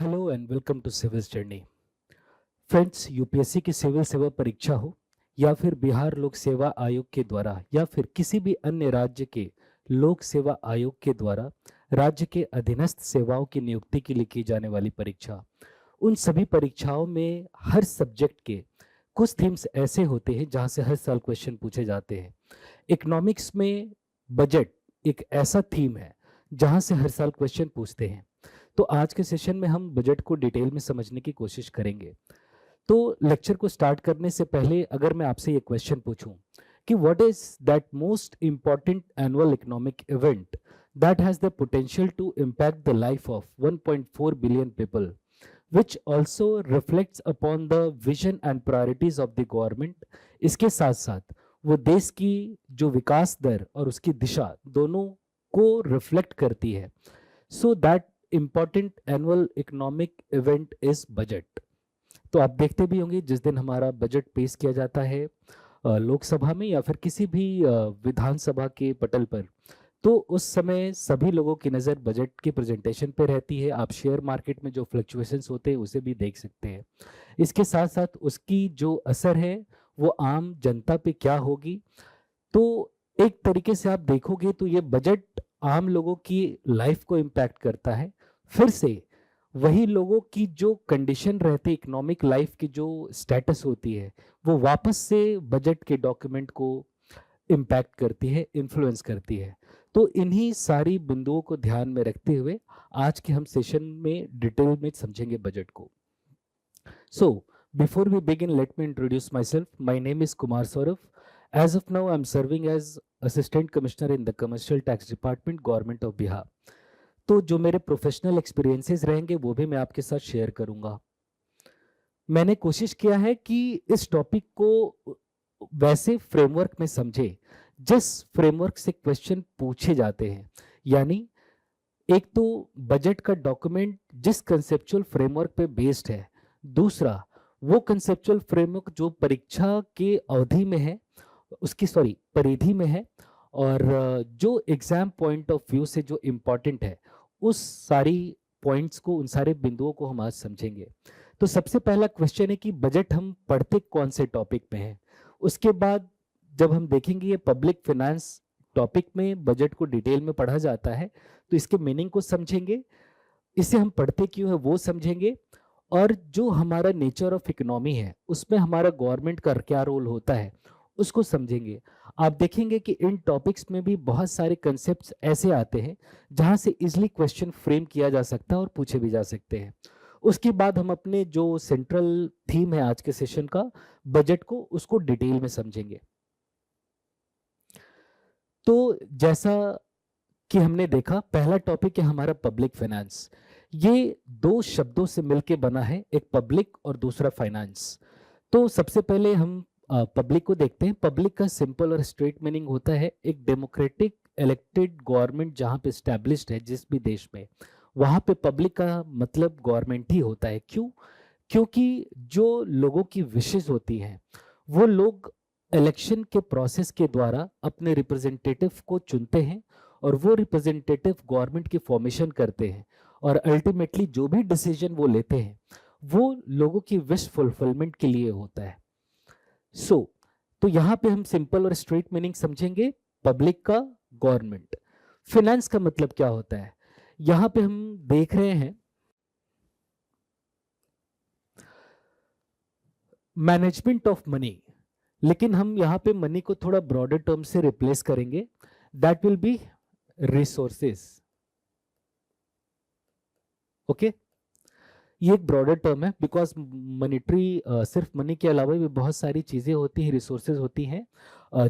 Hello and welcome to civil journey. Friends, UPSC की civil सेवा परीक्षा हो या फिर बिहार लोक सेवा आयोग के द्वारा या फिर किसी भी अन्य राज्य के लोक सेवा आयोग के द्वारा राज्य के अधीनस्थ सेवाओं की नियुक्ति के लिए की जाने वाली परीक्षा, उन सभी परीक्षाओं में हर सब्जेक्ट के कुछ थीम्स ऐसे होते हैं जहां से हर साल क्वेश्चन पूछे जाते हैं। इकोनॉमिक्स में बजट एक ऐसा थीम है जहां से हर साल क्वेश्चन पूछते हैं। तो आज के सेशन में हम बजट को डिटेल में समझने की कोशिश करेंगे। तो लेक्चर को स्टार्ट करने से पहले अगर मैं आपसे ये क्वेश्चन पूछूं कि what is that most important annual economic event that has the potential to impact the life of 1.4 billion people which also reflects upon the vision and priorities of the government। इसके साथ साथ वो देश की जो विकास दर और उसकी दिशा दोनों को रिफ्लेक्ट करती है। So that important annual economic event is budget. तो आप देखते भी होंगे जिस दिन हमारा बजट पेश किया जाता है लोकसभा में या फिर किसी भी विधानसभा के पटल पर, तो उस समय सभी लोगों की नज़र बजट की प्रेजेंटेशन पे रहती है। आप शेयर मार्केट में जो फ्लक्चुएशंस होते हैं उसे भी देख सकते हैं। इसके साथ साथ उसकी जो असर है वो आम जनता पे क्या होगी। तो एक तरीके से आप देखोगे तो ये बजट आम लोगों की लाइफ को इम्पैक्ट करता है। फिर से वही लोगों की जो कंडीशन रहती है, इकोनॉमिक लाइफ की जो स्टेटस होती है, वो वापस से बजट के डॉक्यूमेंट को इम्पैक्ट करती है, इन्फ्लुएंस करती है। तो इन्हीं सारी बिंदुओं को ध्यान में रखते हुए आज के हम सेशन में डिटेल में समझेंगे बजट को। So before we begin, let me introduce myself. My name is Kumar Saurabh. As of now I am serving as assistant commissioner in the commercial tax department, government of Bihar. तो जो मेरे professional experiences रहेंगे वो भी मैं आपके साथ शेयर करूंगा। मैंने कोशिश किया है कि इस टॉपिक को वैसे फ्रेमवर्क में समझे जिस फ्रेमवर्क से क्वेश्चन पूछे जाते हैं। यानी एक तो बजट का डॉक्यूमेंट जिस कंसेप्चुअल फ्रेमवर्क पे बेस्ड है, दूसरा वो कंसेप्चुअल फ्रेमवर्क जो परीक्षा के अवधि में है, उसकी परिधि में है, और जो एग्जाम पॉइंट ऑफ व्यू से जो इम्पोर्टेंट है, उस सारी पॉइंट्स को, उन सारे बिंदुओं को हम आज समझेंगे। तो सबसे पहला क्वेश्चन है कि बजट हम पढ़ते कौन से टॉपिक में है। उसके बाद जब हम देखेंगे ये पब्लिक फाइनेंस टॉपिक में बजट को डिटेल में पढ़ा जाता है, तो इसके मीनिंग को समझेंगे, इसे हम पढ़ते क्यों है वो समझेंगे, और जो हमारा नेचर ऑफ इकोनॉमी है उसमें हमारा गवर्नमेंट का क्या रोल होता है उसको समझेंगे। आप देखेंगे कि इन टॉपिक्स में भी बहुत सारे कंसेप्ट्स ऐसे आते हैं जहां से इजिली क्वेश्चन फ्रेम किया जा सकता है और पूछे भी जा सकते हैं। उसके बाद हम अपने जो सेंट्रल थीम है आज के सेशन का, बजट को, उसको डिटेल में समझेंगे। तो जैसा कि हमने देखा, पहला टॉपिक है हमारा पब्लिक फाइनेंस। ये दो शब्दों से मिलके बना है, एक पब्लिक और दूसरा फाइनेंस। तो सबसे पहले हम पब्लिक को देखते हैं। पब्लिक का सिंपल और स्ट्रेट मीनिंग होता है एक डेमोक्रेटिक इलेक्टेड गवर्नमेंट जहां पे स्टैब्लिश्ड है जिस भी देश में, वहां पे पब्लिक का मतलब गवर्नमेंट ही होता है। क्यों? क्योंकि जो लोगों की विशेष होती हैं वो लोग इलेक्शन के प्रोसेस के द्वारा अपने रिप्रेजेंटेटिव को चुनते हैं और वो रिप्रेजेंटेटिव गवर्नमेंट की फॉर्मेशन करते हैं, और अल्टीमेटली जो भी डिसीजन वो लेते हैं वो लोगों की विश फुलफिलमेंट के लिए होता है। तो यहां पे हम सिंपल और स्ट्रेट मीनिंग समझेंगे पब्लिक का, गवर्नमेंट। फाइनेंस का मतलब क्या होता है, यहां पे हम देख रहे हैं मैनेजमेंट ऑफ मनी, लेकिन हम यहां पे मनी को थोड़ा ब्रॉडर टर्म से रिप्लेस करेंगे। That will be resources. Okay, ये एक ब्रॉडर टर्म है बिकॉज मॉनेटरी, सिर्फ मनी के अलावा भी बहुत सारी चीजें होती हैं, रिसोर्सेज होती हैं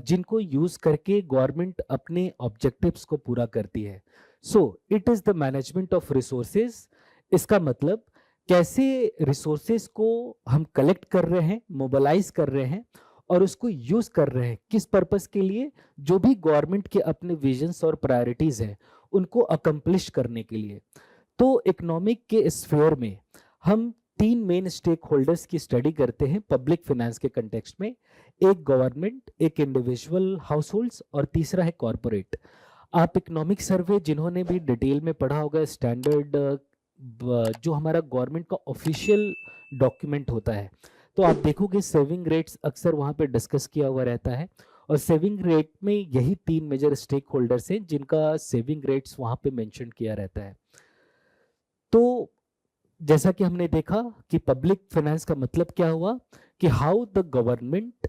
जिनको यूज करके गवर्नमेंट अपने ऑब्जेक्टिव्स को पूरा करती है। So it is the management of resources. इसका मतलब कैसे रिसोर्सेज को हम कलेक्ट कर रहे हैं, मोबिलाइज कर रहे हैं और उसको यूज कर रहे हैं किस पर्पस के लिए, जो भी गवर्नमेंट के अपने विजन्स और प्रायोरिटीज हैं उनको अकम्प्लिश करने के लिए। तो इकोनॉमिक के स्फीयर में हम तीन मेन स्टेक होल्डर्स की स्टडी करते हैं पब्लिक फाइनेंस के कंटेक्स्ट में। एक गवर्नमेंट, एक इंडिविजुअल हाउस होल्ड्स और तीसरा है कॉरपोरेट। आप इकोनॉमिक सर्वे जिन्होंने भी डिटेल में पढ़ा होगा, स्टैंडर्ड जो हमारा गवर्नमेंट का ऑफिशियल डॉक्यूमेंट होता है, तो आप देखोगे सेविंग रेट्स अक्सर वहाँ पे डिस्कस किया हुआ रहता है, और सेविंग रेट में यही 3 मेजर स्टेक होल्डर्स हैं जिनका सेविंग रेट्स वहाँ पे मेंशन किया रहता है। तो जैसा कि हमने देखा कि पब्लिक फाइनेंस का मतलब क्या हुआ कि how the government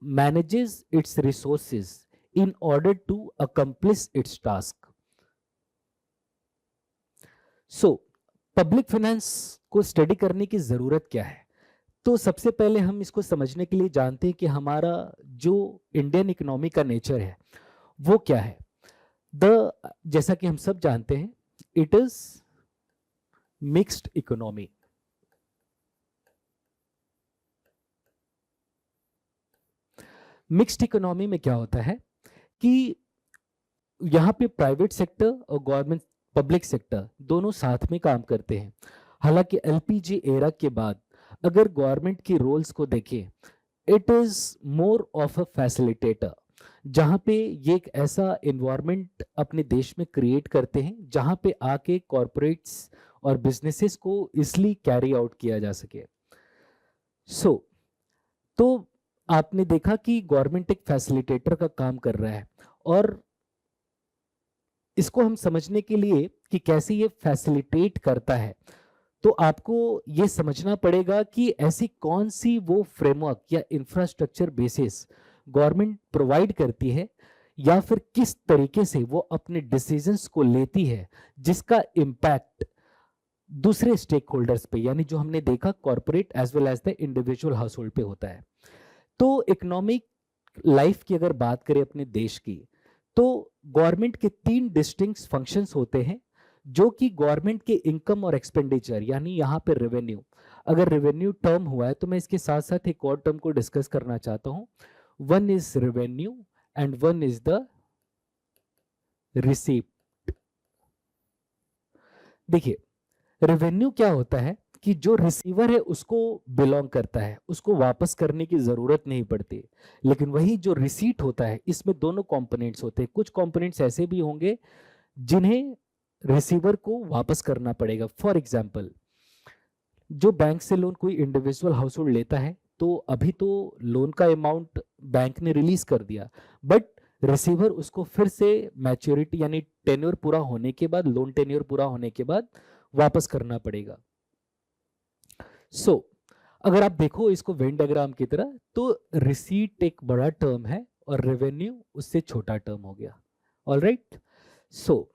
manages its resources in order to accomplish its task. So public finance को स्टडी करने की जरूरत क्या है? तो सबसे पहले हम इसको समझने के लिए जानते हैं कि हमारा जो इंडियन इकोनॉमी का नेचर है वो क्या है। जैसा कि हम सब जानते हैं, it is mixed economy. Mixed economy में क्या होता है कि यहाँ पे प्राइवेट सेक्टर और गवर्नमेंट पब्लिक सेक्टर दोनों साथ में काम करते हैं। हालांकि एलपीजी एरा के बाद अगर गवर्नमेंट की रोल्स को देखें, it is more of a facilitator, जहां पे ये एक ऐसा एनवायरनमेंट अपने देश में क्रिएट करते हैं जहां पे आके कॉरपोरेट्स और बिजनेसेस को इसलिए कैरी आउट किया जा सके। सो तो आपने देखा कि गवर्नमेंट एक फैसिलिटेटर का काम कर रहा है, और इसको हम समझने के लिए कि कैसे ये फैसिलिटेट करता है, तो आपको ये समझना पड़ेगा कि ऐसी कौन सी वो फ्रेमवर्क या इंफ्रास्ट्रक्चर बेसिस गवर्नमेंट प्रोवाइड करती है, या फिर किस तरीके से वो अपने डिसीजंस को लेती है जिसका इम्पैक्ट दूसरे स्टेक होल्डर्स पे, यानी जो हमने देखा corporate as well as the individual household पे होता है। तो इकोनॉमिक लाइफ की अगर बात करें अपने देश की, तो गवर्नमेंट के 3 डिस्टिंक्ट फंक्शंस होते हैं जो कि गवर्नमेंट के इनकम और एक्सपेंडिचर, यानी यहाँ पे रेवेन्यू, अगर रेवेन्यू टर्म हुआ है तो मैं इसके साथ साथ एक और टर्म को डिस्कस करना चाहता हूँ। One is revenue and one is the receipt. देखिए, रेवेन्यू क्या होता है कि जो रिसीवर है उसको बिलोंग करता है, उसको वापस करने की जरूरत नहीं पड़ती। लेकिन वही जो रिसीट होता है, इसमें दोनों कंपोनेंट्स होते हैं। कुछ कंपोनेंट्स ऐसे भी होंगे जिन्हें रिसीवर को वापस करना पड़ेगा। फॉर एग्जाम्पल, जो बैंक से लोन कोई इंडिविजुअल हाउस होल्ड लेता है, तो अभी तो लोन का अमाउंट बैंक ने रिलीज कर दिया, बट रिसीवर उसको फिर से मैच्योरिटी यानी टेन्योर पूरा होने के बाद, लोन टेन्योर पूरा होने के बाद वापस करना पड़ेगा। सो अगर आप देखो इसको वेन डायग्राम की तरह, तो रिसीट एक बड़ा टर्म है और रेवेन्यू उससे छोटा टर्म हो गया। ऑलराइट, सो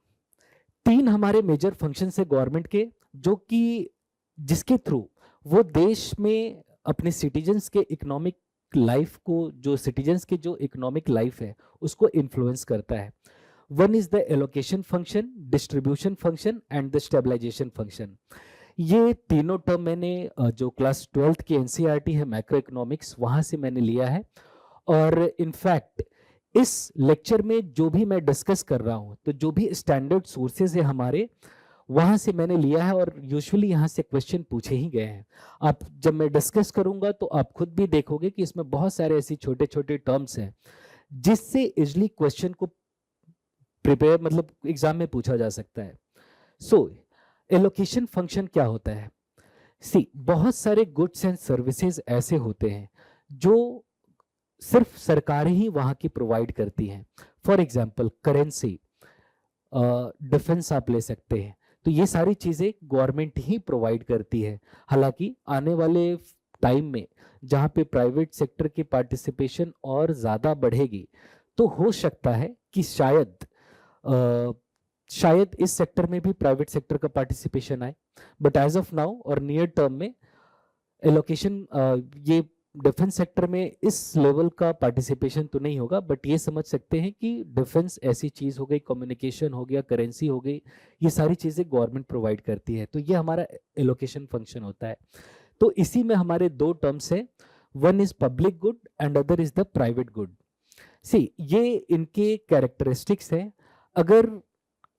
3 हमारे मेजर फंक्शन है गवर्नमेंट के, जो कि जिसके थ्रू वो देश में अपने सिटीजन्स के इकोनॉमिक लाइफ को, जो सिटीजन्स के जो इकोनॉमिक लाइफ है उसको इन्फ्लुएंस करता है। One is the allocation function, distribution function and the stabilisation function. ये तीनों टर्म मैंने जो क्लास 12th की एनसीईआरटी है मैक्रो इकोनॉमिक्स, वहां से मैंने लिया है। और इनफैक्ट इस लेक्चर में जो भी मैं डिस्कस कर रहा हूं, तो जो भी स्टैंडर्ड सोर्सेज है हमारे, वहां से मैंने लिया है, और यूजुअली यहां से क्वेश्चन पूछे ही गए हैं। आप जब मैं डिस्कस करूंगा तो आप खुद भी देखोगे कि इसमें बहुत सारे ऐसे छोटे छोटे टर्म्स हैं जिससे इजली क्वेश्चन को प्रिपेयर, मतलब एग्जाम में पूछा जा सकता है। सो एलोकेशन फंक्शन क्या होता है? सी, बहुत सारे गुड्स एंड सर्विसेज ऐसे होते हैं जो सिर्फ सरकार ही वहां की प्रोवाइड करती हैं। फॉर एग्जाम्पल करेंसी, डिफेंस आप ले सकते हैं, तो ये सारी चीजें गवर्नमेंट ही प्रोवाइड करती है। हालांकि आने वाले टाइम में जहां पे प्राइवेट सेक्टर की पार्टिसिपेशन और ज्यादा बढ़ेगी, तो हो सकता है कि शायद इस सेक्टर में भी प्राइवेट सेक्टर का पार्टिसिपेशन आए, बट एज ऑफ नाउ और नियर टर्म में एलोकेशन, ये डिफेंस सेक्टर में इस लेवल का पार्टिसिपेशन तो नहीं होगा, बट ये समझ सकते हैं कि डिफेंस ऐसी चीज हो गई, कम्युनिकेशन हो गया, करेंसी हो गई, ये सारी चीजें गवर्नमेंट प्रोवाइड करती है, तो ये हमारा एलोकेशन फंक्शन होता है। तो इसी में हमारे 2 टर्म्स है, one is public good and other is the private good. See, ये इनके कैरेक्टरिस्टिक्स है। अगर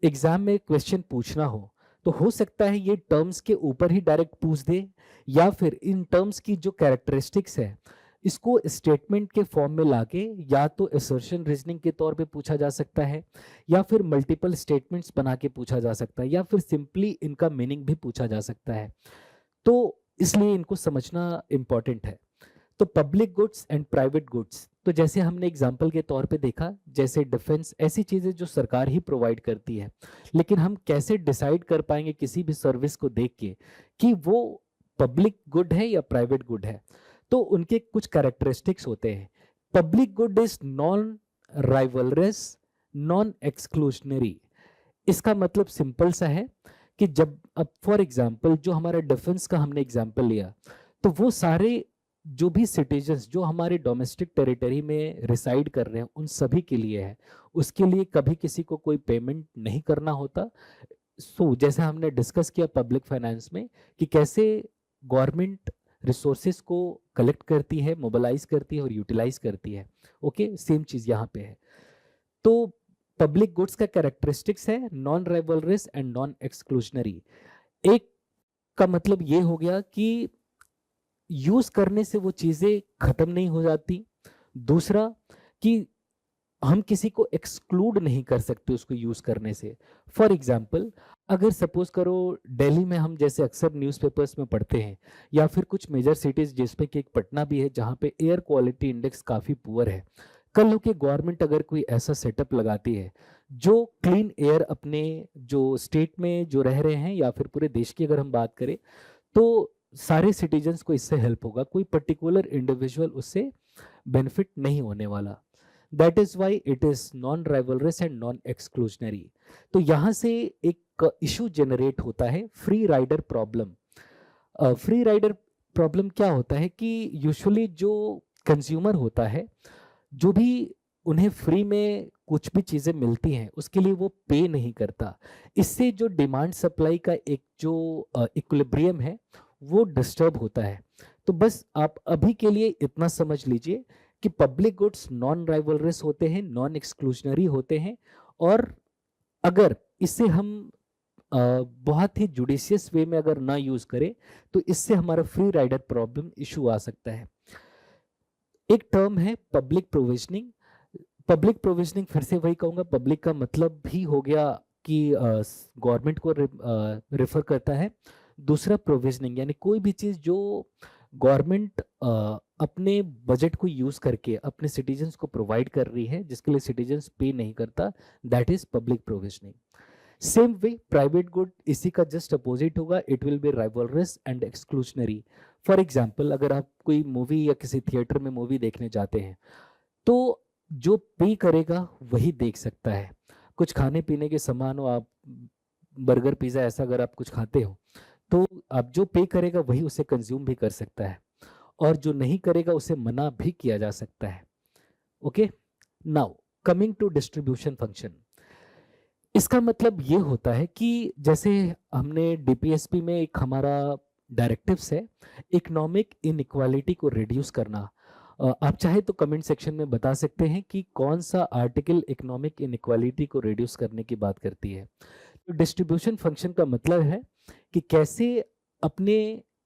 एग्जाम में क्वेश्चन पूछना हो तो सकता है ये टर्म्स के ऊपर ही डायरेक्ट पूछ दे, या फिर इन टर्म्स की जो कैरेक्टरिस्टिक्स है इसको स्टेटमेंट के फॉर्म में लाके या तो असर्शन रीजनिंग के तौर पे पूछा जा सकता है, या फिर मल्टीपल स्टेटमेंट्स बना के पूछा जा सकता है, या फिर सिंपली इनका मीनिंग भी पूछा जा सकता है। तो इसलिए इनको समझना इंपॉर्टेंट है। तो public goods and private goods, तो जैसे हमने एग्जाम्पल के तौर पे देखा, जैसे डिफेंस, ऐसी चीजें जो सरकार ही प्रोवाइड करती है, लेकिन हम कैसे डिसाइड कर पाएंगे किसी भी सर्विस को देख के कि वो पब्लिक गुड है या प्राइवेट गुड है? तो उनके कुछ कैरेक्टरिस्टिक्स होते हैं। Public good is non rivalrous, non exclusionary. इसका मतलब सिंपल सा है कि जब, अब फॉर एग्जाम्पल जो हमारा डिफेंस का हमने एग्जाम्पल लिया, तो वो सारे जो भी सिटीजन्स जो हमारे डोमेस्टिक टेरिटरी में रिसाइड कर रहे हैं उन सभी के लिए है। उसके लिए कभी किसी को कोई पेमेंट नहीं करना होता। जैसे हमने डिस्कस किया पब्लिक फाइनेंस में कि कैसे गवर्नमेंट रिसोर्सेज को कलेक्ट करती है, मोबिलाइज करती है और यूटिलाइज करती है। ओके, सेम चीज यहाँ पे है। तो पब्लिक गुड्स का कैरेक्टरिस्टिक्स है नॉन राइवलरस एंड नॉन एक्सक्लूशनरी। एक का मतलब ये हो गया कि यूज करने से वो चीजें खत्म नहीं हो जाती। दूसरा कि हम किसी को एक्सक्लूड नहीं कर सकते उसको यूज करने से। फॉर एग्जाम्पल, अगर सपोज करो दिल्ली में हम जैसे अक्सर न्यूज़पेपर्स में पढ़ते हैं, या फिर कुछ मेजर सिटीज जिसमें कि एक पटना भी है जहाँ पे एयर क्वालिटी इंडेक्स काफी पुअर है। कल हो के गवर्नमेंट अगर कोई ऐसा सेटअप लगाती है जो क्लीन एयर अपने जो स्टेट में जो रह रहे हैं या फिर पूरे देश की अगर हम बात करें, तो सारे सिटीजन्स को इससे हेल्प होगा, कोई पर्टिकुलर इंडिविजुअल उससे बेनिफिट नहीं होने वाला। That is why it is non rivalrous and non exclusionary. तो यहां से एक इशू जनरेट होता है, free rider problem. Free rider problem क्या होता है कि यूजुअली जो कंज्यूमर होता है, जो भी उन्हें फ्री में कुछ भी चीजें मिलती हैं उसके लिए वो पे नहीं करता। इससे जो डिमांड सप्लाई का एक जो इक्विलिब्रियम है वो डिस्टर्ब होता है। तो बस आप अभी के लिए इतना समझ लीजिए कि पब्लिक गुड्स नॉन राइवलरस होते हैं, नॉन एक्सक्लूशनरी होते हैं, और अगर इससे हम बहुत ही जुडिशियस वे में अगर ना यूज करें तो इससे हमारा फ्री राइडर प्रॉब्लम इशू आ सकता है। एक टर्म है पब्लिक प्रोविजनिंग। पब्लिक प्रोविजनिंग फिर से वही कहूंगा, पब्लिक का मतलब भी हो गया कि गवर्नमेंट को रेफर करता है। दूसरा प्रोविजनिंग, यानी कोई भी चीज जो गवर्नमेंट अपने बजट को यूज करके अपने सिटीजन्स को प्रोवाइड कर रही है, जिसके लिए सिटीजन्स पे नहीं करता, that is public provisioning. Same way private good इसी का जस्ट अपोजिट होगा, it will be rivalrous and exclusionary. For example, अगर आप कोई मूवी या किसी थिएटर में मूवी देखने जाते हैं तो जो पे करेगा वही देख सकता है। कुछ खाने पीने के सामान हो, आप बर्गर पिज्जा ऐसा अगर आप कुछ खाते हो, तो आप जो पे करेगा वही उसे कंज्यूम भी कर सकता है, और जो नहीं करेगा उसे मना भी किया जा सकता है। Okay, now coming to distribution function. इसका मतलब ये होता है कि जैसे हमने डीपीएसपी में एक हमारा डायरेक्टिव्स है इकोनॉमिक इनइक्वालिटी को रिड्यूस करना। आप चाहे तो कमेंट सेक्शन में बता सकते हैं कि कौन सा आर्टिकल इकोनॉमिक इनइक्वालिटी को रिड्यूस करने की बात करती है। तो डिस्ट्रीब्यूशन फंक्शन का मतलब है कि कैसे अपने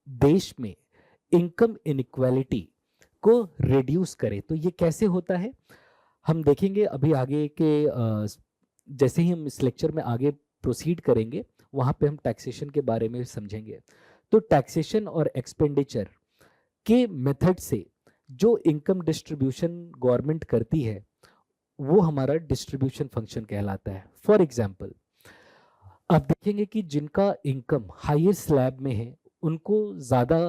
देश में इनकम इनइक्वालिटी को रिड्यूस करें। तो ये कैसे होता है हम देखेंगे अभी आगे के जैसे ही हम इस लेक्चर में आगे प्रोसीड करेंगे वहां पे हम टैक्सेशन के बारे में समझेंगे। तो टैक्सेशन और एक्सपेंडिचर के मेथड से जो इनकम डिस्ट्रीब्यूशन गवर्नमेंट करती है वो हमारा डिस्ट्रीब्यूशन फंक्शन कहलाता है। फॉर एग्जाम्पल, आप देखेंगे कि जिनका इनकम हायर स्लैब में है उनको ज्यादा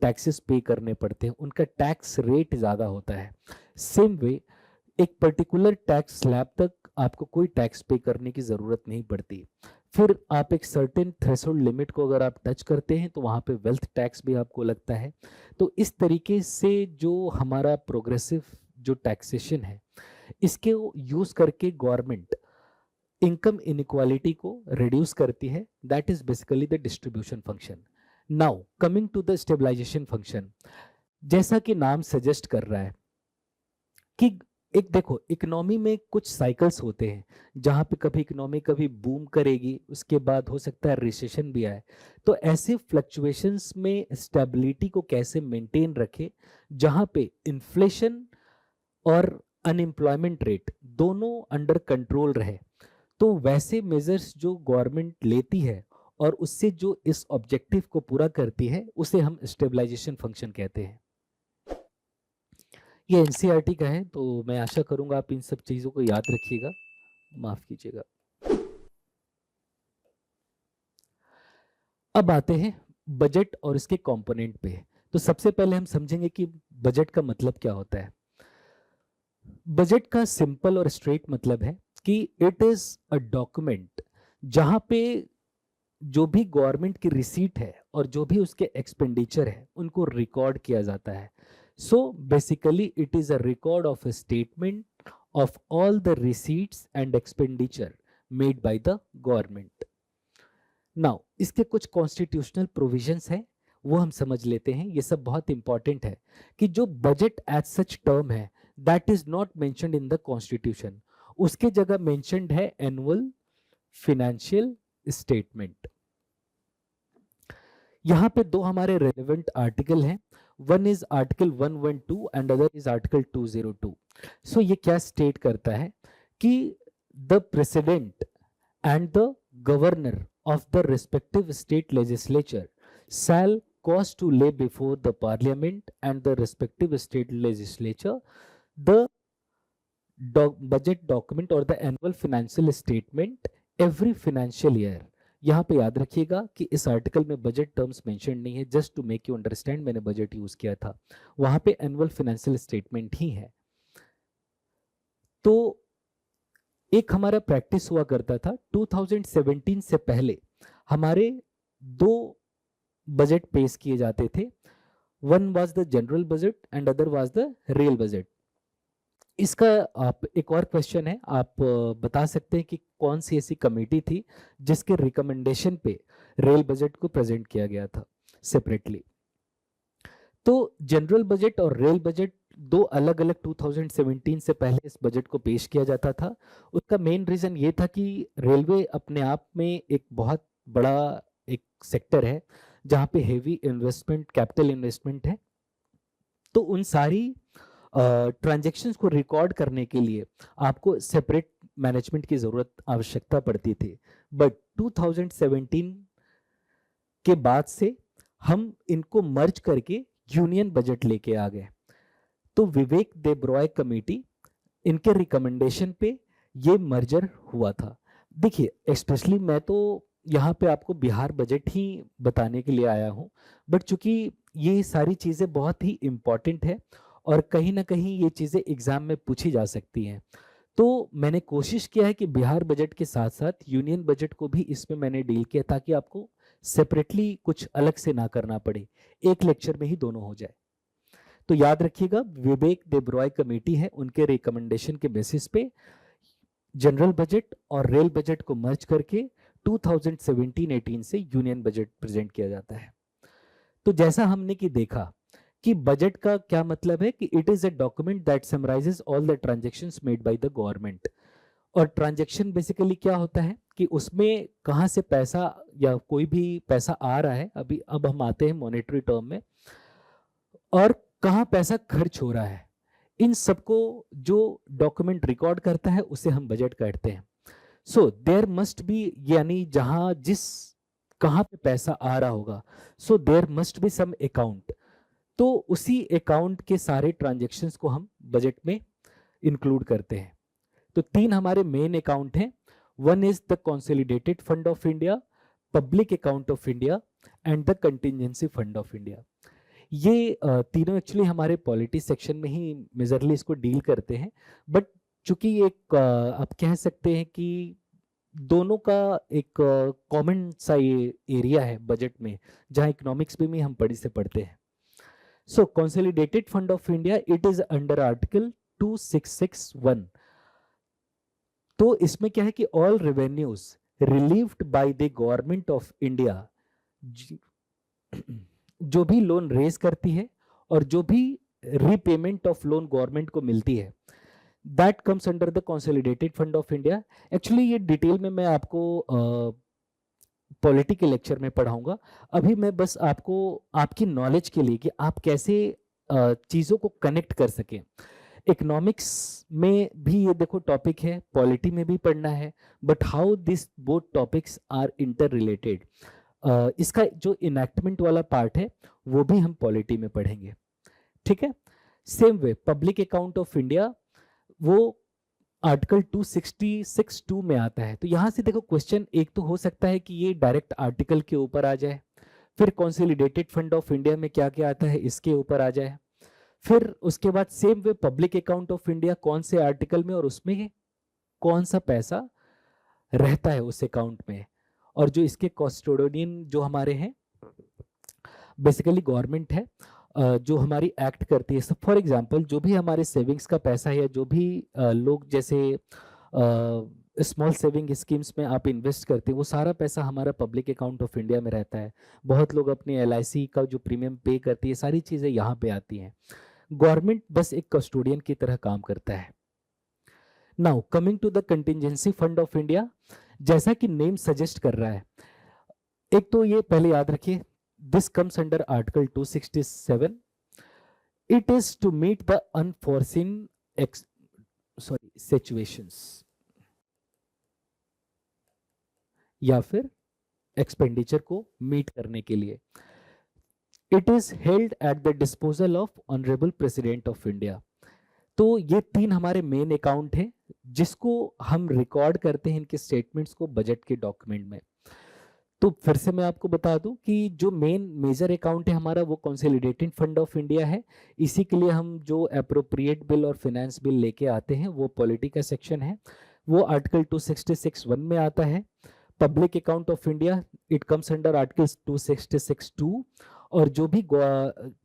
टैक्सेस पे करने पड़ते हैं, उनका टैक्स रेट ज्यादा होता है। सेम वे एक पर्टिकुलर टैक्स स्लैब तक आपको कोई टैक्स पे करने की जरूरत नहीं पड़ती। फिर आप एक सर्टेन थ्रेशोल्ड लिमिट को अगर आप टच करते हैं तो वहां पे वेल्थ टैक्स भी आपको लगता है। तो इस तरीके से जो हमारा प्रोग्रेसिव जो टैक्सेशन है इसके यूज करके गवर्नमेंट इनकम इनइक्वालिटी को रिड्यूस करती है। That is basically the distribution function. Now coming to the stabilisation function, जैसा कि नाम सजेस्ट कर रहा है कि एक देखो, इकोनॉमी में कुछ साइकिल्स होते हैं जहां पे कभी इकोनॉमी कभी बूम करेगी, उसके बाद हो सकता है रिसेशन भी आए। तो ऐसे फ्लक्चुएशंस में स्टेबिलिटी को कैसे मेंटेन रखे जहां पे इन्फ्लेशन और अनएम्प्लॉयमेंट रेट दोनों अंडर कंट्रोल रहे। तो वैसे मेजर्स जो गवर्नमेंट लेती है और उससे जो इस ऑब्जेक्टिव को पूरा करती है उसे हम स्टेबलाइजेशन फंक्शन कहते हैं। ये एनसीईआरटी का है, तो मैं आशा करूंगा आप इन सब चीजों को याद रखिएगा, माफ कीजिएगा। अब आते हैं बजट और इसके कंपोनेंट पे। तो सबसे पहले हम समझेंगे कि बजट का मतलब क्या होता है। बजट का सिंपल और स्ट्रेट मतलब है कि इट इज अ डॉक्यूमेंट जहां पे जो भी गवर्नमेंट की रिसीट है और जो भी उसके एक्सपेंडिचर है उनको रिकॉर्ड किया जाता है। So basically it is a record of a statement of all the receipts and expenditure made by the government. Now इसके कुछ कॉन्स्टिट्यूशनल प्रोविजंस हैं, वो हम समझ लेते हैं। ये सब बहुत इंपॉर्टेंट है कि जो बजट एज सच टर्म है that is not mentioned in the constitution, उसके जगह मेंशन्ड है एनुअल फिनेंशियल स्टेटमेंट। यहाँ पे दो हमारे रेलेवेंट आर्टिकल हैं, one is article 112 and other is article 202। सो ये क्या स्टेट करता है कि the president and the governor of the respective state legislature shall cause to lay before the parliament and the respective state legislature the budget document or the annual financial statement every financial year। यहाँ पे याद रखिएगा कि इस article में budget terms mention नहीं है, just to make you understand मैंने बजट यूज किया था, वहां पे एनुअल फाइनेंशियल स्टेटमेंट ही है। तो एक हमारा प्रैक्टिस हुआ करता था 2017 से पहले हमारे दो बजट पेश किए जाते थे, one was the general budget and other was the rail budget. इसका आप एक और क्वेश्चन है, आप बता सकते हैं कि कौन सी ऐसी कमेटी थी जिसके रिकमेंडेशन पे रेल बजट को प्रेजेंट किया गया था सेपरेटली। तो जनरल बजट और रेल बजट दो अलग अलग 2017 से पहले इस बजट को पेश किया जाता था। उसका मेन रीजन ये था कि रेलवे अपने आप में एक बहुत बड़ा एक सेक्टर है जहाँ पे हेवी इन्वेस्टमेंट, कैपिटल इन्वेस्टमेंट है। तो उन सारी ट्रांजैक्शंस को रिकॉर्ड करने के लिए आपको सेपरेट मैनेजमेंट की जरूरत आवश्यकता पड़ती थी। बट 2017 के बाद से हम इनको मर्ज करके यूनियन बजट लेके आ गए। तो विवेक देब्रॉय कमेटी, इनके रिकमेंडेशन पे ये मर्जर हुआ था। देखिए स्पेशली मैं तो यहाँ पे आपको बिहार बजट ही बताने के लिए आया हूँ, बट चूंकि ये सारी चीज़ें बहुत ही इम्पॉर्टेंट है और कहीं ना कहीं ये चीज़ें एग्जाम में पूछी जा सकती हैं, तो मैंने कोशिश किया है कि बिहार बजट के साथ साथ यूनियन बजट को भी इसमें मैंने डील किया ताकि आपको सेपरेटली कुछ अलग से ना करना पड़े, एक लेक्चर में ही दोनों हो जाए। तो याद रखिएगा विवेक देब्रॉय कमेटी है, उनके रिकमेंडेशन के बेसिस पे जनरल बजट और रेल बजट को मर्ज करके 2017-18 से यूनियन बजट प्रेजेंट किया जाता है। तो जैसा हमने कि देखा कि बजट का क्या मतलब है कि it is a document that summarises all the transactions made by the government. और ट्रांजैक्शन बेसिकली क्या होता है कि उसमें कहाँ से पैसा या कोई भी पैसा आ रहा है, अभी अब हम आते हैं मॉनेटरी टर्म में, और कहाँ पैसा खर्च हो रहा है, इन सबको जो डॉक्यूमेंट रिकॉर्ड करता है उसे हम बजट कहते हैं। सो देयर मस्ट बी, यानी जहां जिस कहाँ पे पैसा आ रहा होगा, so there must be some account. तो उसी अकाउंट के सारे ट्रांजैक्शंस को हम बजट में इंक्लूड करते हैं। तो तीन हमारे मेन अकाउंट हैं, one is the consolidated fund of India, public account of India and the contingency fund of India. ये तीनों एक्चुअली हमारे पॉलिटी सेक्शन में ही मेजरली इसको डील करते हैं, बट चूंकि एक आप कह सकते हैं कि दोनों का एक कॉमन सा ये एरिया है बजट में, जहां इकोनॉमिक्स में भी हम पढ़ी से पढ़ते हैं। So consolidated fund of India, it is under article 2661। तो इसमें क्या है कि all revenues relieved by the government of India, जो भी लोन रेज करती है और जो भी रीपेमेंट ऑफ लोन गवर्नमेंट को मिलती है, that comes under the consolidated fund of India. Actually ये डिटेल में मैं आपको पॉलिटी के लेक्चर में पढ़ाऊंगा। अभी मैं बस आपको आपकी नॉलेज के लिए कि आप कैसे चीज़ों को कनेक्ट कर सकें। इकोनॉमिक्स में भी ये देखो टॉपिक है, पॉलिटी में भी पढ़ना है, but how this both topics are interrelated, इसका जो इनैक्टमेंट वाला पार्ट है वो भी हम पॉलिटी में पढ़ेंगे। ठीक है। Same way public account of India वो आर्टिकल 266(2) में आता है। तो यहां से देखो क्वेश्चन एक तो हो सकता है कि ये डायरेक्ट आर्टिकल के ऊपर आ जाए, फिर कंसोलिडेटेड फंड ऑफ इंडिया में क्या क्या आता है इसके ऊपर आ जाए, फिर उसके बाद same way public account of India कौन से आर्टिकल में और उसमें कौन सा पैसा रहता है उस अकाउंट में, और जो इसके कस्टोडियन जो हमारे हैं बेसिकली गवर्नमेंट है, जो हमारी एक्ट करती है। सब फॉर एग्जांपल जो भी हमारे सेविंग्स का पैसा है या जो भी लोग जैसे स्मॉल सेविंग स्कीम्स में आप इन्वेस्ट करते हैं वो सारा पैसा हमारा पब्लिक अकाउंट ऑफ इंडिया में रहता है। बहुत लोग अपनी LIC का जो प्रीमियम पे करती है सारी चीज़ें यहाँ पे आती हैं। गवर्नमेंट बस एक कस्टोडियन की तरह काम करता है। Now coming to the contingency fund of India, जैसा कि नेम सजेस्ट कर रहा है, एक तो ये पहले याद रखिए, this comes under article 267. It is to meet the unforeseen situations या फिर एक्सपेंडिचर को मीट करने के लिए। It is held at the disposal of honourable president of India. तो ये तीन हमारे मेन अकाउंट हैं जिसको हम रिकॉर्ड करते हैं इनके स्टेटमेंट्स को बजट के डॉक्यूमेंट में। तो फिर से मैं आपको बता दूं कि जो मेन मेजर अकाउंट है हमारा वो कंसोलिडेटेड फंड ऑफ इंडिया है। इसी के लिए हम जो अप्रोप्रिएट बिल और फाइनेंस बिल लेके आते हैं वो पॉलिटी का सेक्शन है, वो आर्टिकल 266(1) में आता है। Public account of India it comes under article 266(2), और जो भी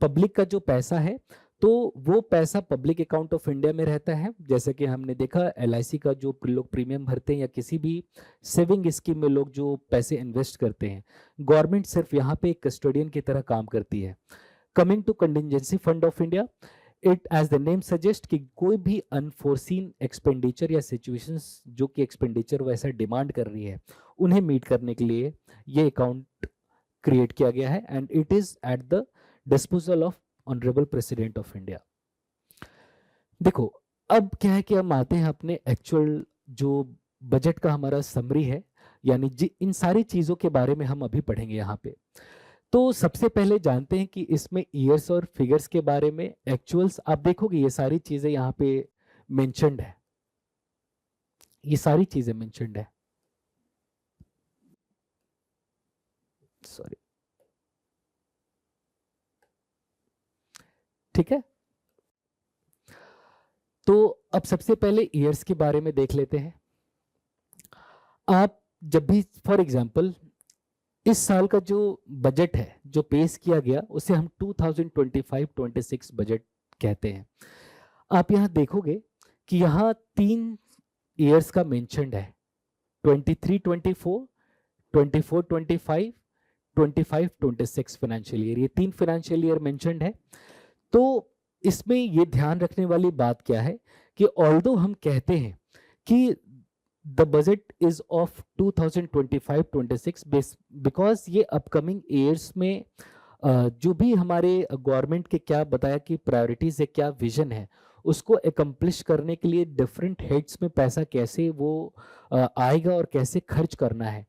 पब्लिक का जो पैसा है तो वो पैसा पब्लिक अकाउंट ऑफ इंडिया में रहता है। जैसे कि हमने देखा LIC का जो लोग प्रीमियम भरते हैं या किसी भी सेविंग स्कीम में लोग जो पैसे इन्वेस्ट करते हैं, गवर्नमेंट सिर्फ यहाँ पे एक कस्टोडियन की तरह काम करती है। Coming to contingency fund of India, it as the name suggest कि कोई भी अनफोर्सीन एक्सपेंडिचर या सिचुएशंस जो कि एक्सपेंडिचर वैसा डिमांड कर रही है उन्हें मीट करने के लिए ये अकाउंट क्रिएट किया गया है, and it is at the disposal of honourable president of India. देखो अब क्या है कि हम आते हैं अपने एक्चुअल जो बजट का हमारा समरी है, यानी इन सारी चीजों के बारे में हम अभी पढ़ेंगे यहाँ पे। तो सबसे पहले जानते हैं कि इसमें ईयर्स और फिगर्स के बारे में। एक्चुअल्स आप देखोगे ये सारी चीजें यहाँ पे मेंशन्ड है, ये सारी चीजें मेंशन्ड है, सॉरी, ठीक है। तो अब सबसे पहले ईयर्स के बारे में देख लेते हैं। आप जब भी फॉर एग्जांपल इस साल का जो बजट है जो पेश किया गया उसे हम 2025-26 बजट कहते हैं। आप यहां देखोगे कि यहां 3 ईयर्स का मेंशन्ड है, 23-24, 24-25, 25-26 फाइनेंशियल ईयर, ये 3 फाइनेंशियल ईयर मेंशन्ड है। तो इसमें ये ध्यान रखने वाली बात क्या है कि ऑल्दो हम कहते हैं कि the budget is of 2025-26 because ये अपकमिंग ईयर्स में जो भी हमारे गवर्नमेंट के क्या बताया कि प्रायोरिटीज है, क्या विजन है, उसको एकम्प्लिश करने के लिए डिफरेंट हेड्स में पैसा कैसे वो आएगा और कैसे खर्च करना है,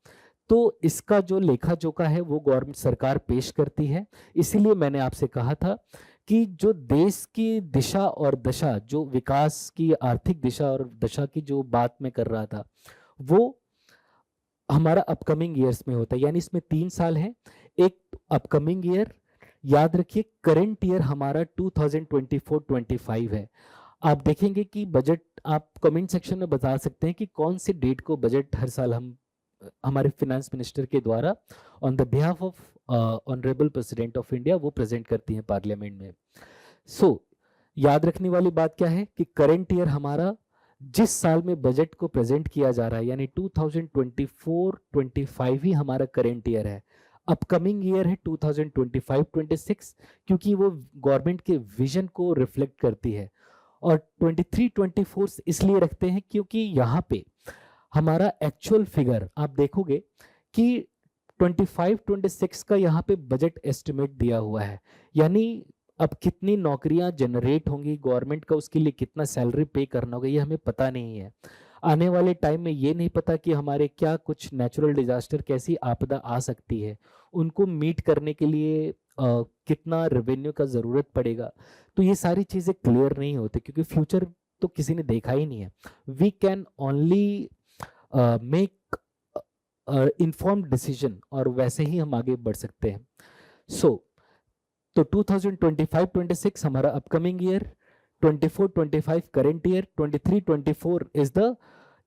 तो इसका जो लेखा जोखा है वो गवर्नमेंट सरकार पेश करती है। इसीलिए मैंने आपसे कहा था कि जो देश की दिशा और दशा, जो विकास की आर्थिक दिशा और दशा की जो बात मैं कर रहा था वो हमारा अपकमिंग ईयर्स में होता है। यानी इसमें 3 साल हैं, एक अपकमिंग ईयर, याद रखिए करंट ईयर हमारा 2024-25 है। आप देखेंगे कि बजट आप कमेंट सेक्शन में बता सकते हैं कि कौन से डेट को बजट हर साल हम हमारे फिनेंस मिनिस्टर के द्वारा on the behalf of honourable president of India वो प्रेजेंट करती हैं पार्लियामेंट में। सो याद रखने वाली बात क्या है कि करंट ईयर हमारा जिस साल में बजट को प्रेजेंट किया जा रहा है यानी 2024-25 ही हमारा करंट ईयर है। अपकमिंग ईयर है 2025-26 क्योंकि वो गवर्नमेंट के विजन को रिफ्लेक्ट करती है। और 23-24 इसलिए रखते हैं क्योंकि यहाँ पे हमारा एक्चुअल फिगर आप देखोगे कि 25-26 का यहाँ पे बजट एस्टिमेट दिया हुआ है, यानी अब कितनी नौकरियां जनरेट होंगी गवर्नमेंट का, उसके लिए कितना सैलरी पे करना होगा ये हमें पता नहीं है। आने वाले टाइम में ये नहीं पता कि हमारे क्या कुछ नेचुरल डिजास्टर, कैसी आपदा आ सकती है, उनको मीट करने के लिए कितना रेवेन्यू का जरूरत पड़ेगा। तो ये सारी चीजें क्लियर नहीं होती क्योंकि फ्यूचर तो किसी ने देखा ही नहीं है। We can only make informed decision और वैसे ही हम आगे बढ़ सकते हैं। तो 2025-26 हमारा upcoming year, 24-25 current year, 23-24 is the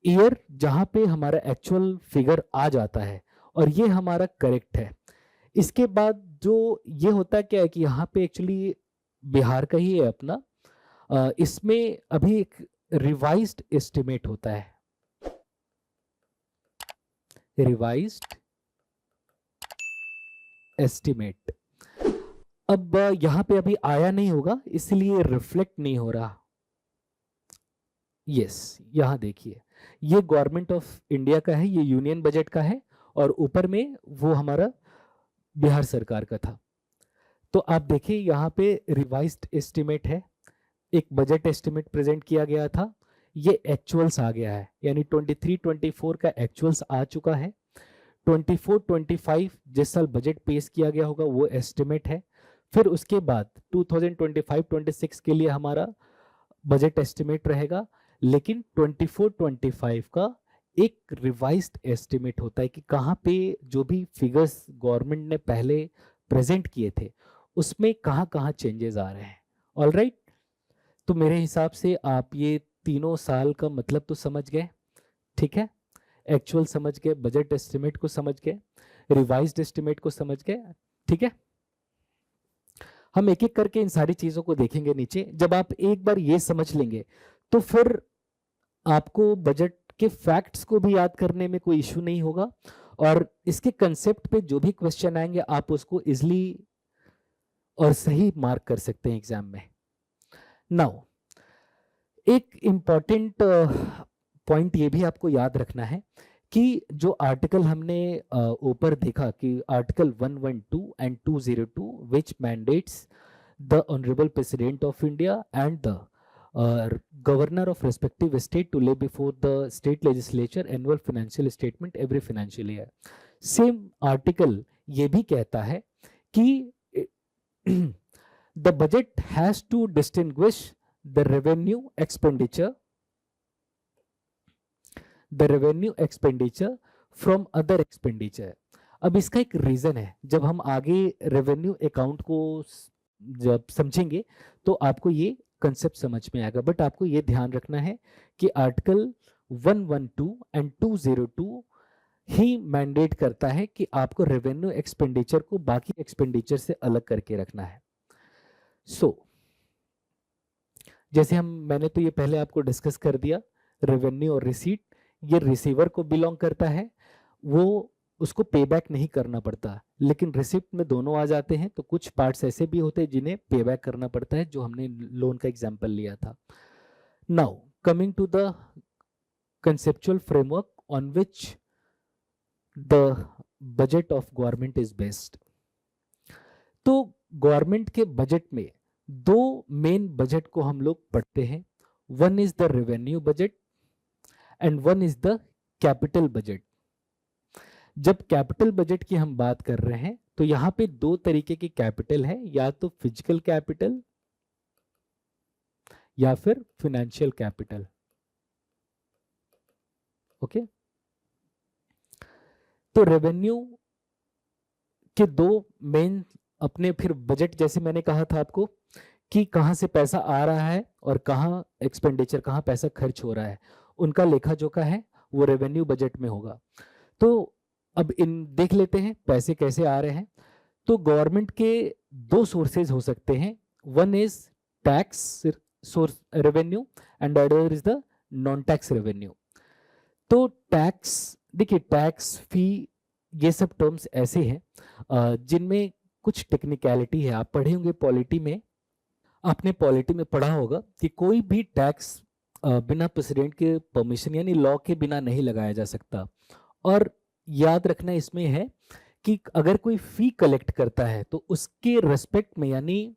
year जहां पे हमारा एक्चुअल फिगर आ जाता है और ये हमारा करेक्ट है। इसके बाद जो ये होता क्या है कि यहाँ पे एक्चुअली बिहार का ही है अपना, इसमें अभी एक रिवाइज्ड एस्टिमेट होता है, रिवाइज्ड एस्टिमेट। अब यहां पे अभी आया नहीं होगा इसलिए रिफ्लेक्ट नहीं हो रहा। यस, यहां देखिए ये गवर्नमेंट ऑफ इंडिया का है, ये यूनियन बजट का है और ऊपर में वो हमारा बिहार सरकार का था। तो आप देखिए यहाँ पे रिवाइज्ड एस्टिमेट है, एक बजट एस्टिमेट प्रेजेंट किया गया था, ये एक्चुअल्स आ गया है, यानी 23-24 का एक्चुअल्स आ चुका है। 24-25 जिस साल बजट पेश किया गया होगा वो एस्टिमेट है। फिर उसके बाद 2025-26 के लिए हमारा बजट एस्टिमेट रहेगा, लेकिन 24-25 का एक रिवाइज्ड एस्टिमेट होता है कि कहाँ पे जो भी फिगर्स गवर्नमेंट ने पहले प्रेजेंट किए थे उसमें कहाँ कहाँ चेंजेस आ रहे हैं। ऑलराइट, तो मेरे हिसाब से आप ये तीनों साल का मतलब तो समझ गए, ठीक है, एक्चुअल समझ गए, बजट एस्टिमेट को समझ गए, रिवाइज्ड एस्टिमेट को समझ गए, ठीक है। हम एक एक करके इन सारी चीजों को देखेंगे नीचे। जब आप एक बार ये समझ लेंगे तो फिर आपको बजट के फैक्ट्स को भी याद करने में कोई इश्यू नहीं होगा और इसके कंसेप्ट पे जो भी क्वेश्चन आएंगे आप उसको इजिली और सही मार्क कर सकते हैं एग्जाम में। नाउ एक इंपॉर्टेंट पॉइंट ये भी आपको याद रखना है कि जो आर्टिकल हमने ऊपर देखा कि article 112 and 202 which mandates the honourable president of India and the governor of respective state to lay before the state legislature annual financial statement every financial year. Same article ये भी कहता है कि the budget has to distinguish the revenue expenditure from other expenditure. अब इसका एक reason है, जब हम आगे रेवेन्यू अकाउंट को जब समझेंगे तो आपको ये कंसेप्ट समझ में आएगा, बट आपको ये ध्यान रखना है कि आर्टिकल 112 एंड 202 ही मैंडेट करता है कि आपको रेवेन्यू एक्सपेंडिचर को बाकी एक्सपेंडिचर से अलग करके रखना है। जैसे मैंने तो ये पहले आपको डिस्कस कर दिया, रेवेन्यू और रिसीट ये रिसीवर को बिलोंग करता है, वो उसको पे बैक नहीं करना पड़ता, लेकिन रिसिप्ट में दोनों आ जाते हैं। तो कुछ पार्ट्स ऐसे भी होते हैं जिन्हें पे बैक करना पड़ता है, जो हमने लोन का एग्जांपल लिया था। Now coming to the conceptual framework on which the budget of government is based. तो गवर्नमेंट के बजट में दो मेन बजट को हम लोग पढ़ते हैं, one is the revenue budget and one is the capital budget. जब कैपिटल बजट की हम बात कर रहे हैं तो यहां पे दो तरीके की कैपिटल है, या तो फिजिकल कैपिटल या फिर फाइनेंशियल कैपिटल। ओके, तो रेवेन्यू के दो मेन अपने फिर बजट, जैसे मैंने कहा था आपको कि कहां से पैसा आ रहा है और कहां एक्सपेंडिचर, कहां पैसा खर्च हो रहा है, उनका लेखा जोखा है वो रेवेन्यू बजट में होगा। तो अब इन देख लेते हैं पैसे कैसे आ रहे हैं। तो गवर्नमेंट के दो सोर्सेज हो सकते हैं, one is tax source revenue and other is the non tax revenue. तो टैक्स, देखिए टैक्स, फी, ये सब टर्म्स ऐसे हैं जिनमें कुछ टेक्निकलिटी है, आप पढ़े होंगे पॉलिटी में। आपने पॉलिटी में पढ़ा होगा कि कोई भी टैक्स बिना प्रेसिडेंट के परमिशन यानी लॉ के बिना नहीं लगाया जा सकता। और याद रखना इसमें है कि अगर कोई फी कलेक्ट करता है तो उसके रेस्पेक्ट में, यानी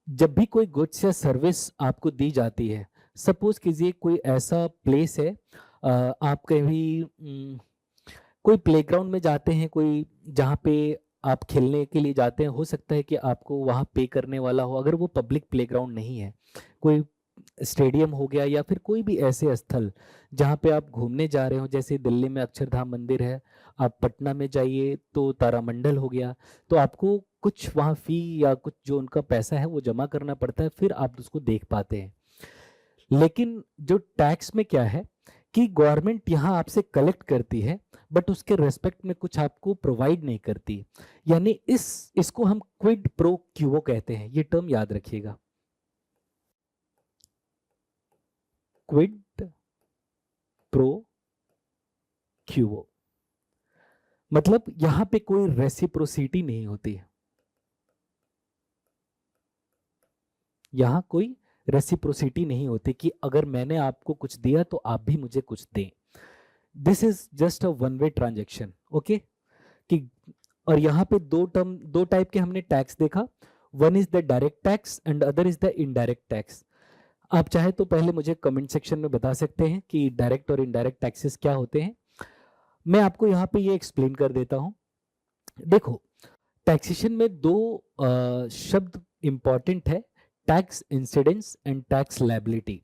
जब भी कोई गुड्स या सर्विस आपको दी जाती है, सपोज कीजिए कोई ऐसा प्लेस है, आप कहीं कोई प्लेग्राउंड में जाते हैं, कोई जहाँ पे आप खेलने के लिए जाते हैं, हो सकता है कि आपको वहाँ पे करने वाला हो, अगर वो पब्लिक प्लेग्राउंड नहीं है, कोई स्टेडियम हो गया या फिर कोई भी ऐसे स्थल जहाँ पे आप घूमने जा रहे हो, जैसे दिल्ली में अक्षरधाम मंदिर है, आप पटना में जाइए तो तारामंडल हो गया, तो आपको कुछ वहाँ फी या कुछ जो उनका पैसा है वो जमा करना पड़ता है, फिर आप उसको देख पाते हैं। लेकिन जो टैक्स में क्या है कि गवर्नमेंट यहाँ आपसे कलेक्ट करती है बट उसके रेस्पेक्ट में कुछ आपको प्रोवाइड नहीं करती, यानी इसको हम क्विड प्रो क्यूओ कहते हैं, ये टर्म याद रखिएगा, क्विड प्रो क्यूओ। मतलब यहां पे कोई रेसिप्रोसिटी नहीं होती है, यहां कोई रेसिप्रोसिटी नहीं होती कि अगर मैंने आपको कुछ दिया तो आप भी मुझे कुछ दें। This is just a one way transaction, okay. कि और यहाँ पे दो टाइप के हमने टैक्स देखा, one is the direct tax and other is the indirect tax. आप चाहे तो पहले मुझे कमेंट सेक्शन में बता सकते हैं कि डायरेक्ट और इनडायरेक्ट टैक्सेस क्या होते हैं। मैं आपको यहाँ पे ये एक्सप्लेन कर देता हूँ। देखो, टैक्सेशन में दो शब्द इंपॉर्टेंट है, tax incidence and tax liability.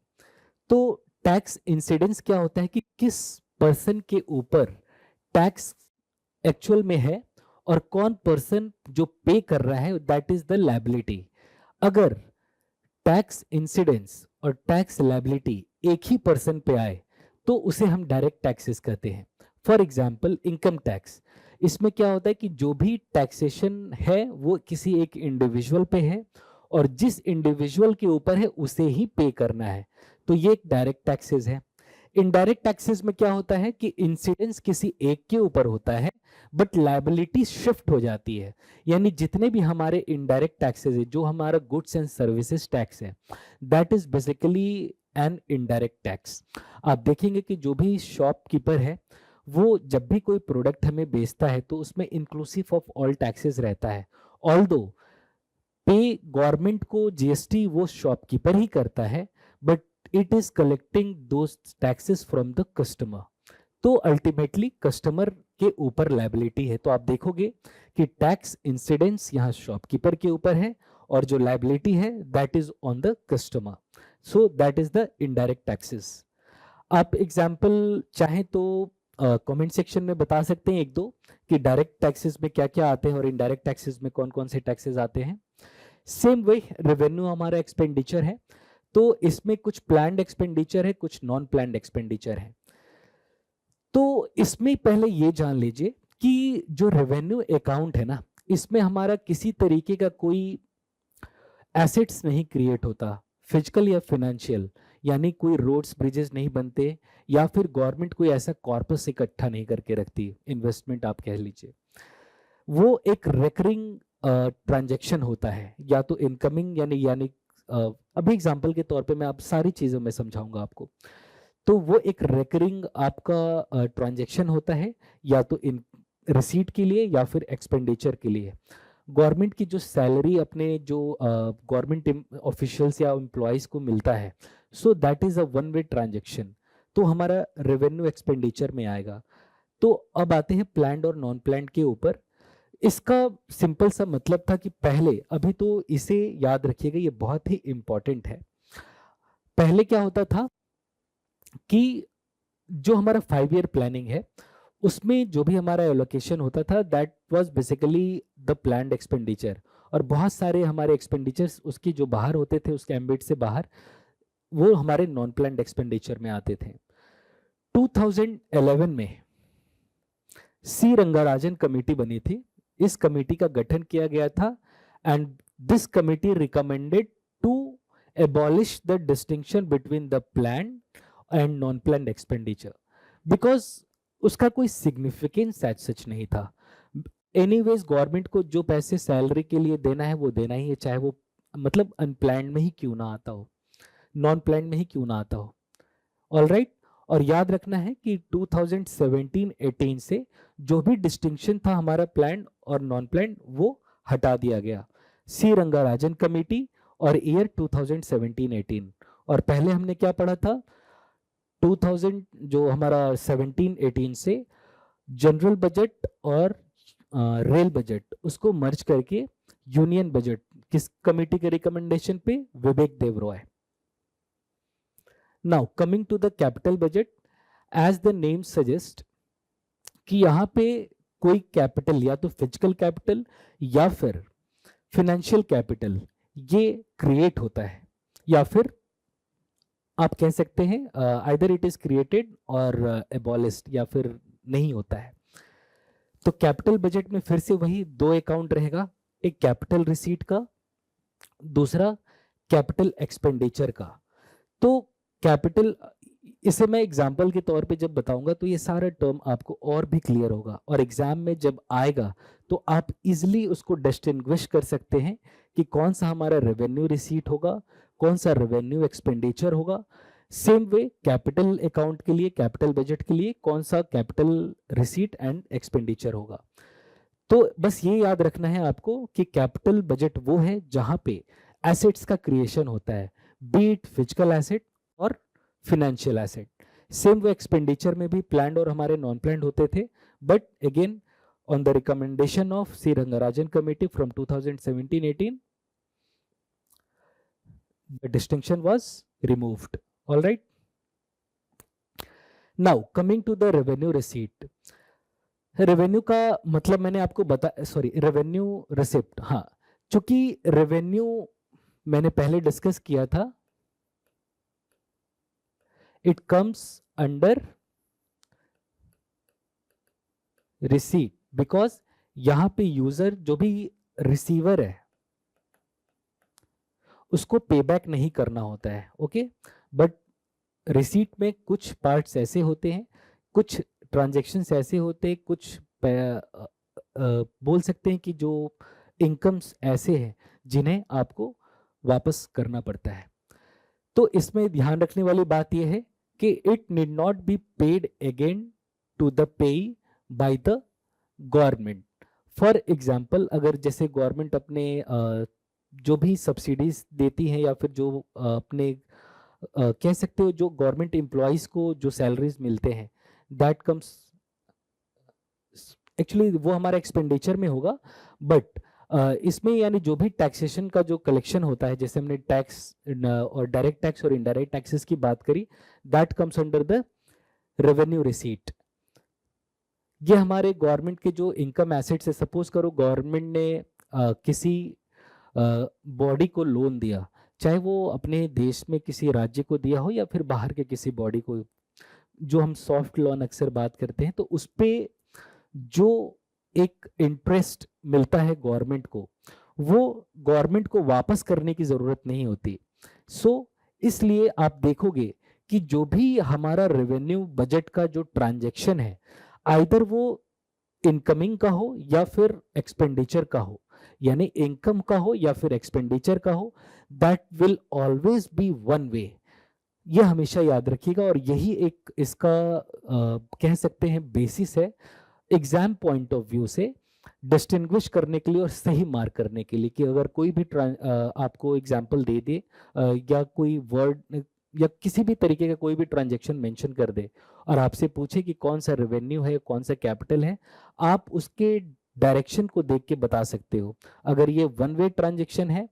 तो टैक्स इंसिडेंस क्या होता है कि किस पर्सन के ऊपर टैक्स एक्चुअल में है और कौन पर्सन जो पे कर रहा है, दैट इज द लायबिलिटी। अगर टैक्स इंसिडेंस और टैक्स लायबिलिटी एक ही पर्सन पे आए तो उसे हम डायरेक्ट टैक्सेस कहते हैं। फॉर एग्जाम्पल इनकम टैक्स, इसमें क्या होता है कि जो भी टैक्सेशन है वो किसी एक इंडिविजुअल पे है और जिस इंडिविजुअल के ऊपर है उसे ही पे करना है, तो ये एक डायरेक्ट टैक्सेस है। इनडायरेक्ट टैक्सेस में क्या होता है कि इंसिडेंस किसी एक के ऊपर होता है बट लायबिलिटी शिफ्ट हो जाती है, यानी जितने भी हमारे इनडायरेक्ट टैक्सेस है, जो हमारा गुड्स एंड सर्विसेज टैक्स है, that is basically an indirect tax. आप देखेंगे कि जो भी शॉपकीपर है वो जब भी कोई प्रोडक्ट हमें बेचता है तो उसमें इंक्लूसिव ऑफ ऑल टैक्सेस रहता है, ऑल्दो पे गवर्नमेंट को जीएसटी वो शॉपकीपर ही करता है but it is collecting those taxes from the customer, तो अल्टीमेटली कस्टमर के ऊपर लायबिलिटी है। तो आप देखोगे कि टैक्स इंसिडेंस यहाँ शॉपकीपर के ऊपर है और जो लायबिलिटी है that is on the customer, so that is the indirect taxes. आप एग्जाम्पल चाहें तो कमेंट सेक्शन में बता सकते हैं एक दो कि डायरेक्ट टैक्सेस में क्या क्या आते हैं और इनडायरेक्ट टैक्सेस में कौन कौन से टैक्सेस आते हैं। सेम वे रेवेन्यू हमारा एक्सपेंडिचर है, तो इसमें कुछ प्लान्ड एक्सपेंडिचर है, कुछ नॉन प्लान्ड एक्सपेंडिचर है। तो इसमें पहले ये जान लीजिए कि जो रेवेन्यू अकाउंट है ना, इसमें हमारा किसी तरीके का कोई एसेट्स नहीं क्रिएट होता, फिजिकल या फाइनेंशियल, यानी कोई रोड्स ब्रिजेस नहीं बनते या फिर गवर्नमेंट कोई ऐसा कॉर्पस इकट्ठा नहीं करके रखती, इन्वेस्टमेंट आप कह लीजिए। वो एक रेकरिंग ट्रांजैक्शन होता है, या तो इनकमिंग यानी अभी एग्जांपल के तौर पे मैं आप सारी चीज़ों में समझाऊंगा आपको। तो वो एक रेकरिंग आपका ट्रांजैक्शन होता है, या तो इन रिसीट के लिए या फिर एक्सपेंडिचर के लिए। गवर्नमेंट की जो सैलरी अपने जो गवर्नमेंट ऑफिशियल्स या एम्प्लॉयज को मिलता है, so that is a one way transaction, तो हमारा रेवेन्यू एक्सपेंडिचर में आएगा। तो अब आते हैं प्लान्ड और नॉन प्लान्ड के ऊपर। इसका सिंपल सा मतलब था कि पहले, अभी तो इसे याद रखिएगा, ये बहुत ही इंपॉर्टेंट है। पहले क्या होता था कि जो हमारा 5 ईयर प्लानिंग है उसमें जो भी हमारा एलोकेशन होता था that was basically the planned expenditure, और बहुत सारे हमारे एक्सपेंडिचर्स उसकी जो बाहर होते थे, उसके एम्बिट से बाहर, वो हमारे नॉन प्लान्ड एक्सपेंडिचर में आते थे। 2011 में सी रंगाराजन कमेटी बनी थी, इस कमेटी का गठन किया गया था and this committee recommended to abolish the distinction between the planned and non planned expenditure, because उसका कोई सिग्निफिकेंस एज सच नहीं था। एनीवेज गवर्नमेंट को जो पैसे सैलरी के लिए देना है वो देना ही है, चाहे वो मतलब अनप्लान्ड में ही क्यों ना आता हो, नॉन प्लान्ड में ही क्यों ना आता हो। All right. और याद रखना है कि 2017-18 से जो भी डिस्टिंक्शन था हमारा प्लान और नॉन प्लान वो हटा दिया गया, सी रंगाराजन कमेटी और ईयर 2017-18। और पहले हमने क्या पढ़ा था, 2000 जो हमारा 17-18 से जनरल बजट और रेल बजट उसको मर्ज करके यूनियन बजट किस कमेटी के रिकमेंडेशन पे, Vivek Debroy. Now coming to the capital budget, as the name suggest कि यहाँ पे कोई कैपिटल या तो फिजिकल कैपिटल या फिर फिनेंशियल कैपिटल ये क्रिएट होता है, या फिर आप कह सकते हैं आइदर इट इज क्रिएटेड और एबॉलिस्ड, या फिर नहीं होता है। तो कैपिटल बजट में फिर से वही दो अकाउंट रहेगा, एक कैपिटल रिसीट का, दूसरा कैपिटल एक्सपेंडिचर का। तो कैपिटल, इसे मैं एग्जाम्पल के तौर पे जब बताऊंगा तो ये सारा टर्म आपको और भी क्लियर होगा, और एग्जाम में जब आएगा तो आप इजिली उसको डिस्टिंग्विश कर सकते हैं कि कौन सा हमारा रेवेन्यू रिसीट होगा, कौन सा रेवेन्यू एक्सपेंडिचर होगा। सेम वे कैपिटल अकाउंट के लिए, कैपिटल बजट के लिए कौन सा कैपिटल रिसीट एंड एक्सपेंडिचर होगा। तो बस ये याद रखना है आपको कि कैपिटल बजट वो है जहां पे एसेट्स का क्रिएशन होता है, बीट फिजिकल एसेट और फिनेंशियल एसेट। सेम वो एक्सपेंडिचर में भी प्लान्ड और हमारे नॉन प्लान्ड होते थे, but again on the recommendation of C Rangarajan committee from 2017-18 the distinction was removed. All right. Now coming to the revenue receipt. Revenue का मतलब मैंने आपको बता, सॉरी, रेवेन्यू रिसिप्ट। हाँ, चूंकि रेवेन्यू मैंने पहले डिस्कस किया था, it comes under receipt because यहां पे यूजर जो भी रिसीवर है उसको पे बैक नहीं करना होता है, ओके। बट रिसीट में कुछ पार्ट्स ऐसे होते हैं, कुछ ट्रांजैक्शंस ऐसे होते हैं, कुछ बोल सकते हैं कि जो इनकम्स ऐसे हैं जिन्हें आपको वापस करना पड़ता है। तो इसमें ध्यान रखने वाली बात यह है कि it need not be paid again to the payee by the government. For example, अगर जैसे गवर्नमेंट अपने जो भी सब्सिडीज देती हैं या फिर जो अपने कह सकते हो जो गवर्नमेंट एम्प्लॉयज को जो सैलरीज मिलते हैं, दैट कम्स एक्चुअली वो हमारा एक्सपेंडिचर में होगा, बट इसमें यानी जो भी टैक्सेशन का जो कलेक्शन होता है, जैसे हमने टैक्स और डायरेक्ट टैक्स और इनडायरेक्ट टैक्सेस की बात करी, that comes under the revenue receipt. ये हमारे गवर्नमेंट के जो इनकम एसेट्स है, सपोज करो गवर्नमेंट ने किसी बॉडी को लोन दिया, चाहे वो अपने देश में किसी राज्य को दिया हो या फिर बाहर के किसी बॉडी को, जो हम सॉफ्ट लोन अक्सर बात करते हैं, तो उस पे जो एक इंटरेस्ट मिलता है गवर्नमेंट को, वो गवर्नमेंट को वापस करने की जरूरत नहीं होती। इसलिए आप देखोगे कि जो भी हमारा रेवेन्यू बजट का जो ट्रांजैक्शन है, आइदर वो इनकमिंग का हो या फिर एक्सपेंडिचर का हो, यानी इनकम का हो या फिर एक्सपेंडिचर का हो, that will always be one way. ये हमेशा याद रखिएगा, और यही एक इसका कह सकते हैं बेसिस है एग्जाम पॉइंट ऑफ व्यू से डिस्टिंग्विश करने के लिए और सही मार्क करने के लिए, कि अगर कोई भी आपको एग्जाम्पल दे दे या कोई वर्ड या किसी भी तरीके का कोई भी ट्रांजैक्शन मेंशन कर दे और आपसे पूछे कि कौन सा रेवेन्यू है, कौन सा कैपिटल है, आप उसके डायरेक्शन को देख के बता सकते हो। अगर ये वन वे ट्रांजैक्शन है,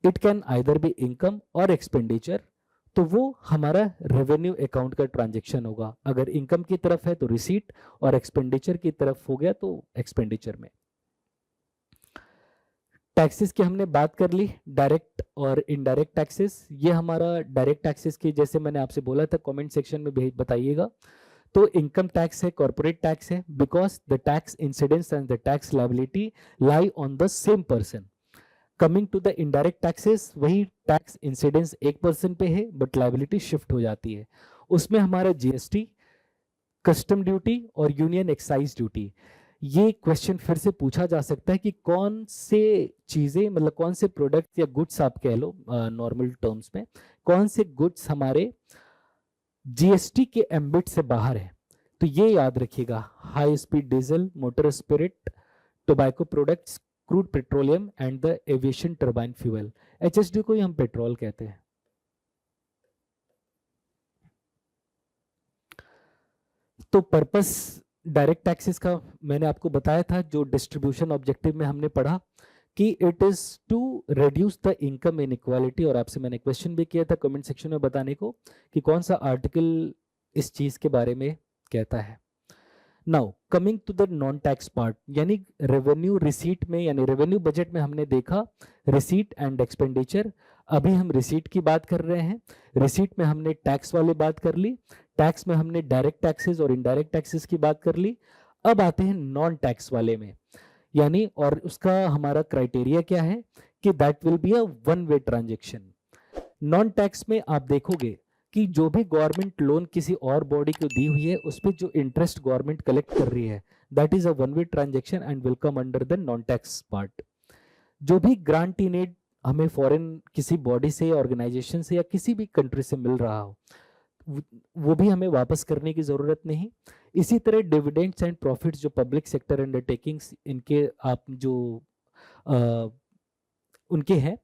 it can either be income और एक्सपेंडिचर, तो वो हमारा रेवेन्यू अकाउंट का ट्रांजैक्शन होगा। अगर इनकम की तरफ है तो रिसीट, और एक्सपेंडिचर की तरफ हो गया तो एक्सपेंडिचर में। टैक्सेस की हमने बात कर ली, डायरेक्ट और इनडायरेक्ट टैक्सेस। ये हमारा डायरेक्ट टैक्सेस की, जैसे मैंने आपसे बोला था, कमेंट सेक्शन में बताइएगा। तो इनकम टैक्स है, कॉर्पोरेट टैक्स है, because the tax incidence and the tax liability lie on the same person. Coming to the indirect taxes, वही टैक्स इंसिडेंस एक पर्सन पे है बट लायबिलिटी शिफ्ट हो जाती है। उसमें हमारा जीएसटी, कस्टम ड्यूटी और यूनियन एक्साइज ड्यूटी, ये क्वेश्चन फिर से पूछा जा सकता है कि कौन से चीजें, मतलब कौन से प्रोडक्ट या गुड्स आप कह लो नॉर्मल टर्म्स में, कौन से गुड्स हमारे जीएसटी के एम्बिट से बाहर है। तो ये याद रखिएगा, high speed diesel, motor spirit, tobacco products, crude petroleum and the aviation turbine fuel. HSD को ही हम पेट्रोल कहते हैं। तो पर्पस डायरेक्ट टैक्सेस का मैंने आपको बताया था, जो डिस्ट्रीब्यूशन ऑब्जेक्टिव में हमने पढ़ा कि it is to reduce the income inequality, और आपसे मैंने क्वेश्चन भी किया था कमेंट सेक्शन में बताने को कि कौन सा आर्टिकल इस चीज के बारे में कहता है। Now coming to the non tax part, यानी रेवेन्यू रिसीट में, यानी रेवेन्यू बजट में हमने देखा रिसीट एंड एक्सपेंडिचर। अभी हम रिसीट की बात कर रहे हैं। रिसीट में हमने टैक्स वाले बात कर ली, टैक्स में हमने डायरेक्ट टैक्सेस और इनडायरेक्ट टैक्सेस की बात कर ली। अब आते हैं नॉन टैक्स वाले में, यानी और उसका हमारा क्राइटेरिया क्या है कि that will be a one way transaction. Non tax में आप देखोगे कि जो भी गवर्नमेंट लोन किसी और बॉडी को दी हुई है, उस पर जो इंटरेस्ट गवर्नमेंट कलेक्ट कर रही है, that is a one way transaction and will come under the non tax part. जो भी ग्रांट इन एड हमें फॉरेन किसी बॉडी से, ऑर्गेनाइजेशन से या किसी भी कंट्री से मिल रहा हो, वो भी हमें वापस करने की जरूरत नहीं। इसी तरह डिविडेंड्स एंड प्रॉफिट्स जो पब्लिक सेक्टर अंडरटेकिंग्स इनके आप जो उनके हैं,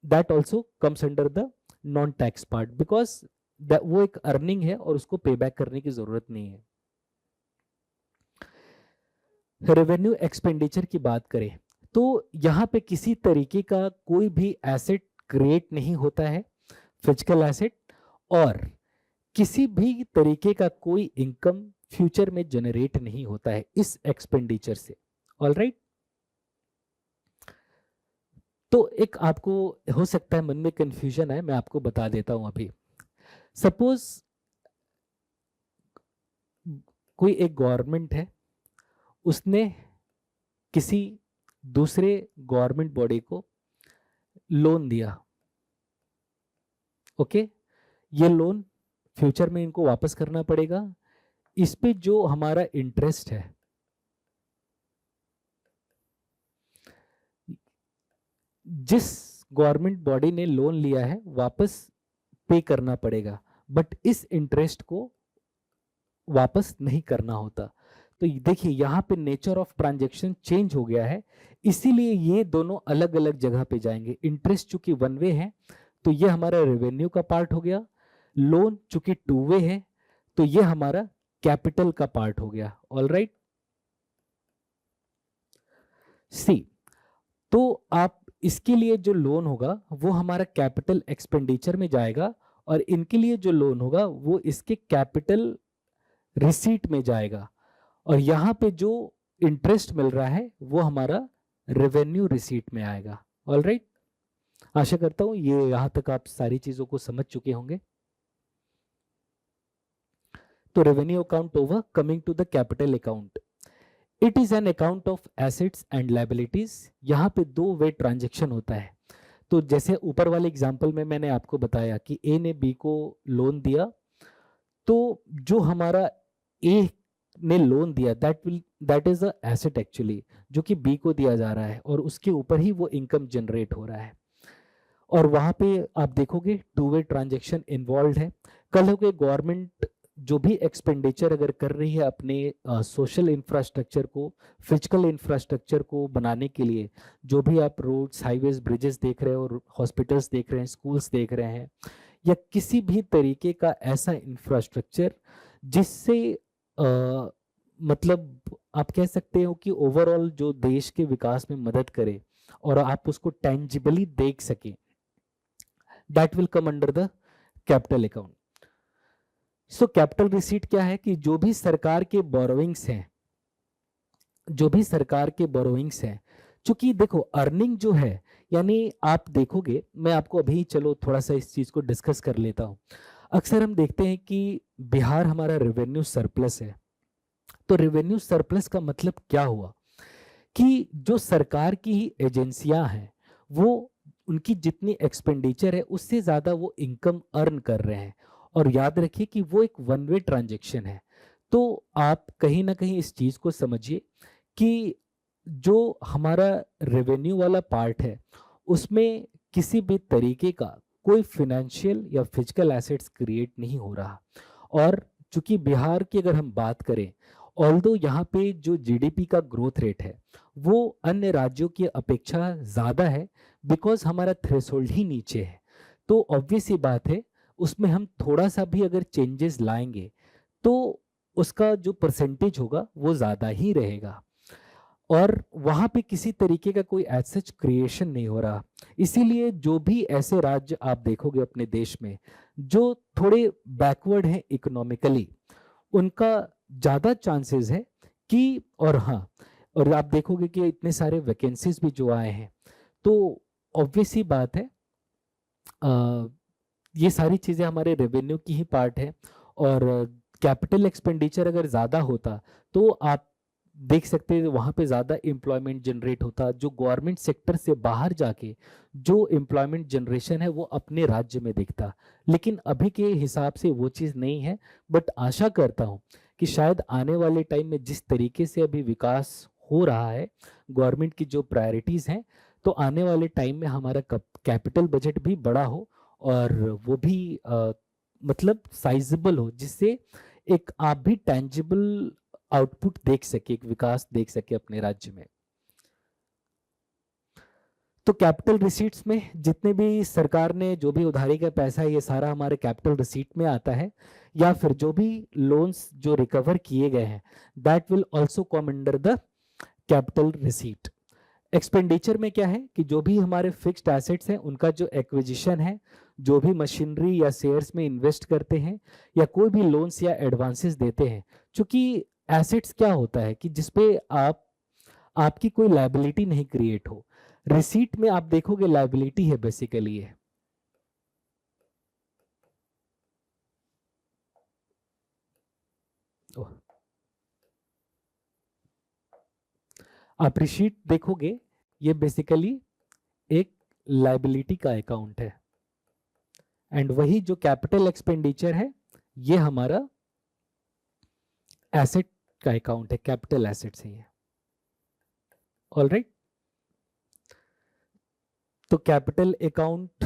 that also comes under the non tax part, because वो एक अर्निंग है और उसको पे बैक करने की जरूरत नहीं है। रेवेन्यू एक्सपेंडिचर की बात करें तो यहाँ पे किसी तरीके का कोई भी एसेट क्रिएट नहीं होता है, फिजिकल एसेट, और किसी भी तरीके का कोई इनकम फ्यूचर में जनरेट नहीं होता है इस एक्सपेंडिचर से। ऑलराइट, तो एक आपको हो सकता है मन में कंफ्यूजन है, मैं आपको बता देता हूं अभी। सपोज कोई एक गवर्नमेंट है, उसने किसी दूसरे गवर्नमेंट बॉडी को लोन दिया। ओके, ये लोन फ्यूचर में इनको वापस करना पड़ेगा। इस पे जो हमारा इंटरेस्ट है, जिस गवर्नमेंट बॉडी ने लोन लिया है वापस पे करना पड़ेगा, बट इस इंटरेस्ट को वापस नहीं करना होता। तो देखिए यहां पे नेचर ऑफ ट्रांजैक्शन चेंज हो गया है, इसीलिए ये दोनों अलग अलग जगह पे जाएंगे। इंटरेस्ट चूंकि वन वे है तो ये हमारा रेवेन्यू का पार्ट हो गया, लोन चूंकि टू वे है तो ये हमारा कैपिटल का पार्ट हो गया। ऑलराइट, सी, तो आप इसके लिए जो लोन होगा वो हमारा कैपिटल एक्सपेंडिचर में जाएगा, और इनके लिए जो लोन होगा वो इसके कैपिटल रिसीट में जाएगा, और यहां पे जो इंटरेस्ट मिल रहा है वो हमारा रेवेन्यू रिसीट में आएगा। ऑलराइट, आशा करता हूं ये यहां तक आप सारी चीजों को समझ चुके होंगे। तो revenue account over, coming to the capital account, it is an account of assets and liabilities. यहाँ पे दो वे ट्रांजेक्शन होता है। तो जैसे ऊपर वाले एग्जांपल में मैंने आपको बताया कि ए ने बी को लोन दिया, तो जो हमारा ए ने लोन दिया that is a asset actually, जो कि बी को दिया जा रहा है, और उसके ऊपर ही वो इनकम जनरेट हो रहा है। और वहां पे आप देखोगे टू वे ट्रांजेक्शन इन्वॉल्व है। कल को गवर्नमेंट जो भी एक्सपेंडिचर अगर कर रही है अपने सोशल इंफ्रास्ट्रक्चर को, फिजिकल इंफ्रास्ट्रक्चर को बनाने के लिए, जो भी आप रोड्स, हाईवेज, ब्रिजेस देख रहे हो, हॉस्पिटल्स देख रहे हैं, स्कूल्स देख रहे हैं, या किसी भी तरीके का ऐसा इंफ्रास्ट्रक्चर जिससे मतलब आप कह सकते हो कि ओवरऑल जो देश के विकास में मदद करे और आप उसको टेंजिबली देख सके, that will come under the capital account. So capital receipt क्या है कि जो भी सरकार के बोरोइंग्स हैं, जो भी सरकार के बोरोइंग्स हैं, चूंकि देखो अर्निंग जो है, यानी आप देखोगे, मैं आपको अभी चलो थोड़ा सा इस चीज को डिस्कस कर लेता हूं। अक्सर हम देखते हैं कि बिहार हमारा रेवेन्यू सरप्लस है। तो रेवेन्यू सरप्लस का मतलब क्या हुआ कि जो सरकार की एजेंसियां हैं वो उनकी जितनी एक्सपेंडिचर है उससे ज्यादा वो इनकम अर्न कर रहे हैं। और याद रखिए कि वो एक वन वे ट्रांजेक्शन है। तो आप कहीं ना कहीं इस चीज को समझिए कि जो हमारा रेवेन्यू वाला पार्ट है उसमें किसी भी तरीके का कोई फिनेंशियल या फिजिकल एसेट्स क्रिएट नहीं हो रहा। और चूंकि बिहार की अगर हम बात करें, ऑल्दो यहाँ पे जो जीडीपी का ग्रोथ रेट है वो अन्य राज्यों की अपेक्षा ज़्यादा है, बिकॉज हमारा थ्रेशोल्ड ही नीचे है। तो ऑब्वियस ही बात है, उसमें हम थोड़ा सा भी अगर चेंजेस लाएंगे तो उसका जो परसेंटेज होगा वो ज़्यादा ही रहेगा, और वहां पे किसी तरीके का कोई एज सच क्रिएशन नहीं हो रहा। इसीलिए जो भी ऐसे राज्य आप देखोगे अपने देश में जो थोड़े बैकवर्ड हैं इकोनॉमिकली, उनका ज्यादा चांसेस है कि, और हाँ, और आप देखोगे कि इतने सारे वैकेंसीज भी जो आए हैं, तो ऑब्वियस ही बात है ये सारी चीजें हमारे रेवेन्यू की ही पार्ट है। और कैपिटल एक्सपेंडिचर अगर ज्यादा होता तो आप देख सकते हैं वहां पे ज्यादा एम्प्लॉयमेंट जनरेट होता, जो गवर्नमेंट सेक्टर से बाहर जाके जो एम्प्लॉयमेंट जनरेशन है वो अपने राज्य में दिखता। लेकिन अभी के हिसाब से वो चीज नहीं है। बट आशा करता हूँ कि शायद आने वाले टाइम में जिस तरीके से अभी विकास हो रहा है, गवर्नमेंट की जो प्रायोरिटीज हैं, तो आने वाले टाइम में हमारा कैपिटल बजट भी बड़ा हो और वो भी मतलब साइजेबल हो, जिससे एक आप भी टेंजिबल आउटपुट देख सके, एक विकास देख सके अपने राज्य में। तो कैपिटल रिसीट्स में जितने भी सरकार ने जो भी उधारी का पैसा है ये सारा हमारे कैपिटल रिसीट में आता है, या फिर जो भी लोन्स जो रिकवर किए गए हैं that will also come under the capital receipt. Expenditure में क्या है कि जो भी हमारे फिक्स्ड एसेट्स हैं उनका जो एक्विजिशन है, जो भी मशीनरी या शेयर्स में इन्वेस्ट करते हैं या कोई भी लोन्स या एडवांसेस देते हैं, क्योंकि एसेट्स क्या होता है कि जिसपे आपकी कोई लायबिलिटी नहीं क्रिएट हो। रिसीट में आप देखोगे लायबिलिटी है बेसिकली है। आप रिसीट देखोगे ये बेसिकली एक लायबिलिटी का अकाउंट है, एंड वही जो कैपिटल एक्सपेंडिचर है ये हमारा एसेट का अकाउंट है, कैपिटल एसेट्स है ये। ऑलराइट, तो कैपिटल अकाउंट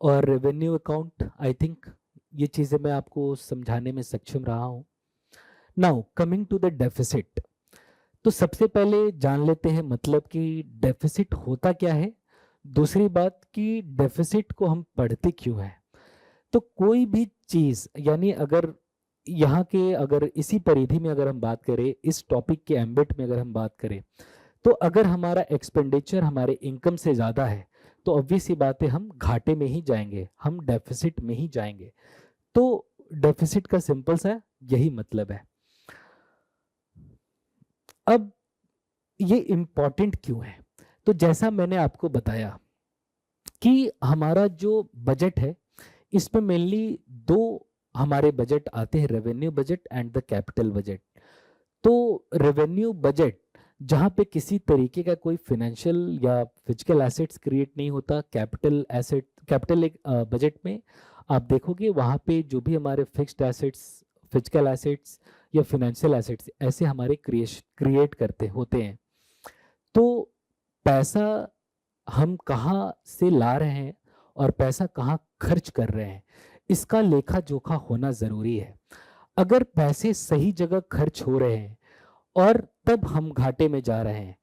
और रेवेन्यू अकाउंट, आई थिंक ये चीजें मैं आपको समझाने में सक्षम रहा हूं। Now coming to the deficit, तो सबसे पहले जान लेते हैं मतलब कि डेफिसिट होता क्या है। दूसरी बात कि डेफिसिट को हम पढ़ते क्यों हैं। तो कोई भी चीज, यानी अगर यहाँ के अगर इसी परिधि में अगर हम बात करें, इस टॉपिक के एम्बिट में अगर हम बात करें, तो अगर हमारा एक्सपेंडिचर हमारे इनकम से ज्यादा है तो ऑब्वियस सी बात है हम घाटे में ही जाएंगे, हम डेफिसिट में ही जाएंगे। तो डेफिसिट का सिंपल सा यही मतलब है। अब ये इंपॉर्टेंट क्यों है, तो जैसा मैंने आपको बताया कि हमारा जो बजट है इसमें मेनली दो हमारे बजट आते हैं, revenue budget and the capital budget. तो रेवेन्यू बजट जहां पे किसी तरीके का कोई फाइनेंशियल या फिजिकल एसेट्स क्रिएट नहीं होता, कैपिटल बजट में आप देखोगे वहां पे जो भी हमारे फिक्स्ड एसेट्स, फिजिकल एसेट्स या फाइनेंशियल एसेट्स ऐसे हमारे क्रिएट करते होते हैं। तो पैसा हम कहाँ से ला रहे हैं और पैसा कहाँ खर्च कर रहे हैं, इसका लेखा जोखा होना जरूरी है। अगर पैसे सही जगह खर्च हो रहे हैं और तब हम घाटे में जा रहे हैं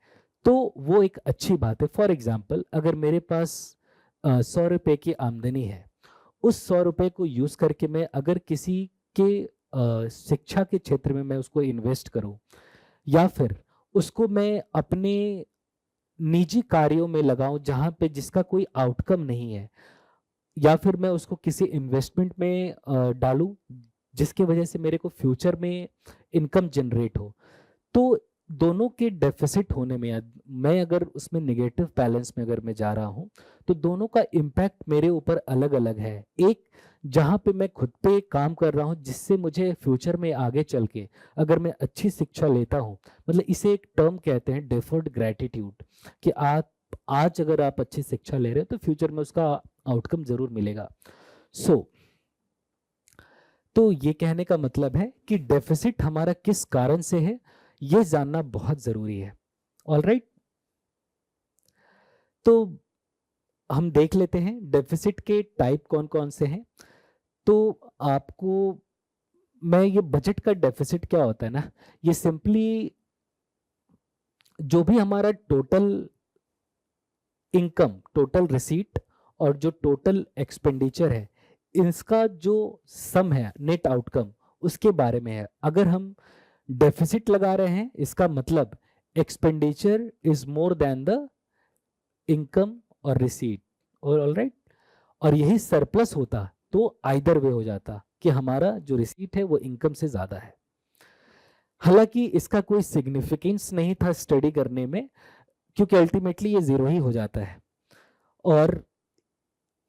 तो वो एक अच्छी बात है। फॉर एग्जाम्पल, अगर मेरे पास 100 रुपए की आमदनी है, उस 100 रुपए को यूज करके मैं अगर किसी के शिक्षा के क्षेत्र में मैं उसको इन्वेस्ट करूं, या फिर उसको मैं अपने निजी कार्यों में लगाऊं जहां पे जिसका कोई आउटकम नहीं है, या फिर मैं उसको किसी इन्वेस्टमेंट में डालूं जिसकी वजह से मेरे को फ्यूचर में इनकम जनरेट हो, तो दोनों के डेफिसिट होने में, मैं अगर उसमें नेगेटिव बैलेंस में अगर मैं जा रहा हूं तो दोनों का इम्पैक्ट मेरे ऊपर अलग अलग है। एक जहां पे मैं खुद पे काम कर रहा हूं जिससे मुझे फ्यूचर में आगे चल के अगर मैं अच्छी शिक्षा लेता हूं, मतलब इसे एक टर्म कहते हैं डेफर्ड ग्रेटिट्यूड, कि आज अगर आप अच्छी शिक्षा ले रहे हैं तो फ्यूचर में उसका आउटकम जरूर मिलेगा। तो ये कहने का मतलब है कि डेफिसिट हमारा किस कारण से है, ये जानना बहुत जरूरी है। ऑलराइट, तो हम देख लेते हैं डेफिसिट के टाइप कौन कौन से हैं। तो आपको मैं ये बजट का डेफिसिट क्या होता है ना, ये सिंपली जो भी हमारा टोटल इनकम, टोटल रिसीट और जो टोटल एक्सपेंडिचर है, इसका जो सम है, नेट आउटकम, उसके बारे में है। अगर हम डेफिसिट लगा रहे हैं, इसका मतलब expenditure is more than the income और रिसीट, और ऑलराइट, और यही सरप्लस होता तो आइदर वे हो जाता कि हमारा जो रिसीट है वो इनकम से ज्यादा है। हालांकि इसका कोई सिग्निफिकेंस नहीं था स्टडी करने में, क्योंकि अल्टीमेटली ये जीरो ही हो जाता है। और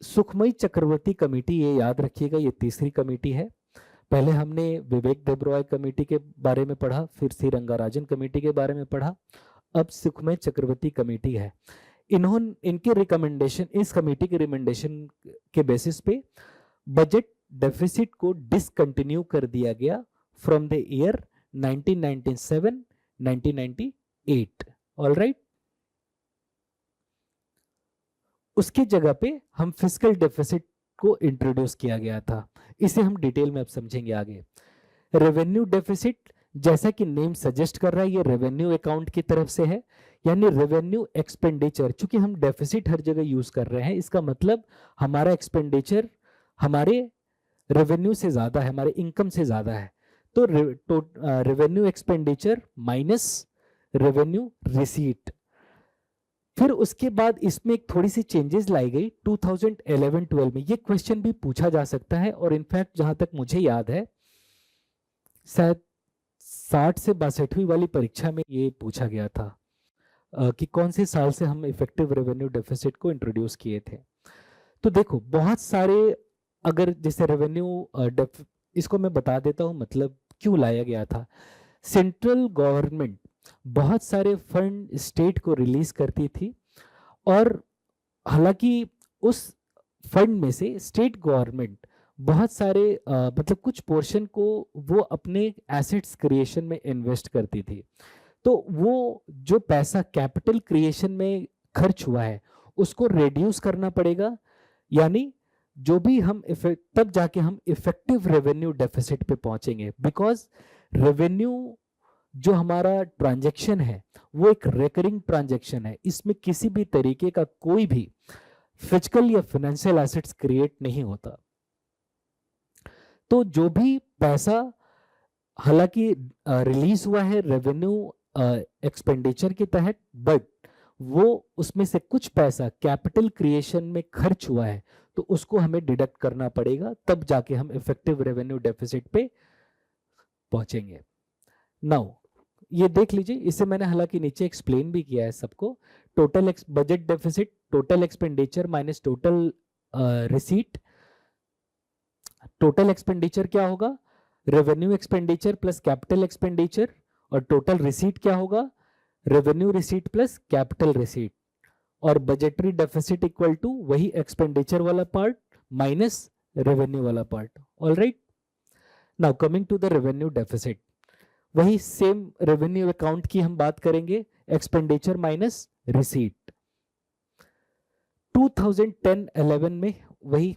सुखमयी चक्रवर्ती कमेटी, ये याद रखिएगा, ये तीसरी कमेटी है। पहले हमने विवेक देबरॉय कमेटी के बारे में पढ़ा, फिर सी रंगाराजन कमेटी के बारे में पढ़ा, अब सुखमयी चक्रवर्ती कमेटी है। इनके रिकमेंडेशन, इस कमेटी के रिकमेंडेशन के बेसिस पे बजट डेफिसिट को डिसकंटिन्यू कर दिया गया फ्रॉम द ईयर 1997 1998। ऑलराइट, उसकी जगह पे हम फिस्कल डेफिसिट को इंट्रोड्यूस किया गया था। इसे हम डिटेल में अब समझेंगे आगे। रेवेन्यू डेफिसिट, जैसा कि नेम सजेस्ट कर रहा है, ये रेवेन्यू अकाउंट की तरफ से है, यानी रेवेन्यू एक्सपेंडिचर। चूंकि हम डेफिसिट हर जगह यूज कर रहे हैं, इसका मतलब हमारा एक्सपेंडिचर हमारे रेवेन्यू से ज्यादा है, हमारे इनकम से ज्यादा है। तो revenue expenditure minus revenue receipt. फिर उसके बाद इसमें एक थोड़ी सी चेंजेस लाई गई 2011-12 में। ये क्वेश्चन भी पूछा जा सकता है, और इनफैक्ट जहां तक मुझे याद है शायद 60 से 62वीं वाली परीक्षा में ये पूछा गया था कि कौन से साल से हम इफेक्टिव रेवेन्यू डेफिसिट को इंट्रोड्यूस किए थे। तो देखो, बहुत सारे, अगर जैसे रेवेन्यू इसको मैं बता देता हूं मतलब क्यों लाया गया था। सेंट्रल गवर्नमेंट बहुत सारे फंड स्टेट को रिलीज करती थी, और हालांकि उस फंड में से स्टेट गवर्नमेंट बहुत सारे मतलब कुछ पोर्शन को वो अपने एसेट्स क्रिएशन में इन्वेस्ट करती थी। तो वो जो पैसा कैपिटल क्रिएशन में खर्च हुआ है उसको रिड्यूस करना पड़ेगा, यानी जो भी हम तब जाके हम इफेक्टिव रेवेन्यू डेफिसिट पे पहुंचेंगे। बिकॉज रेवेन्यू जो हमारा ट्रांजैक्शन है वो एक रेकरिंग ट्रांजैक्शन है, इसमें किसी भी तरीके का कोई भी फिजिकल या फाइनेंशियल एसेट्स क्रिएट नहीं होता। तो जो भी पैसा हालांकि रिलीज हुआ है रेवेन्यू एक्सपेंडिचर के तहत, बट वो उसमें से कुछ पैसा कैपिटल क्रिएशन में खर्च हुआ है, तो उसको हमें डिडक्ट करना पड़ेगा, तब जाके हम इफेक्टिव रेवेन्यू डेफिसिट पे पहुंचेंगे। नाउ ये देख लीजिए, इसे मैंने हालांकि नीचे एक्सप्लेन भी किया है सबको। Total budget deficit, total expenditure minus total receipt. Total expenditure क्या होगा? Revenue expenditure plus capital expenditure. और टोटल रिसीट क्या होगा? Revenue receipt plus capital receipt. और बजटरी डेफिसिट इक्वल टू वही एक्सपेंडिचर वाला पार्ट माइनस रेवेन्यू वाला part. Alright, now coming to the revenue deficit, वही सेम रेवेन्यू अकाउंट की हम बात करेंगे, एक्सपेंडिचर माइनस रिसीट। 2010-11 में वही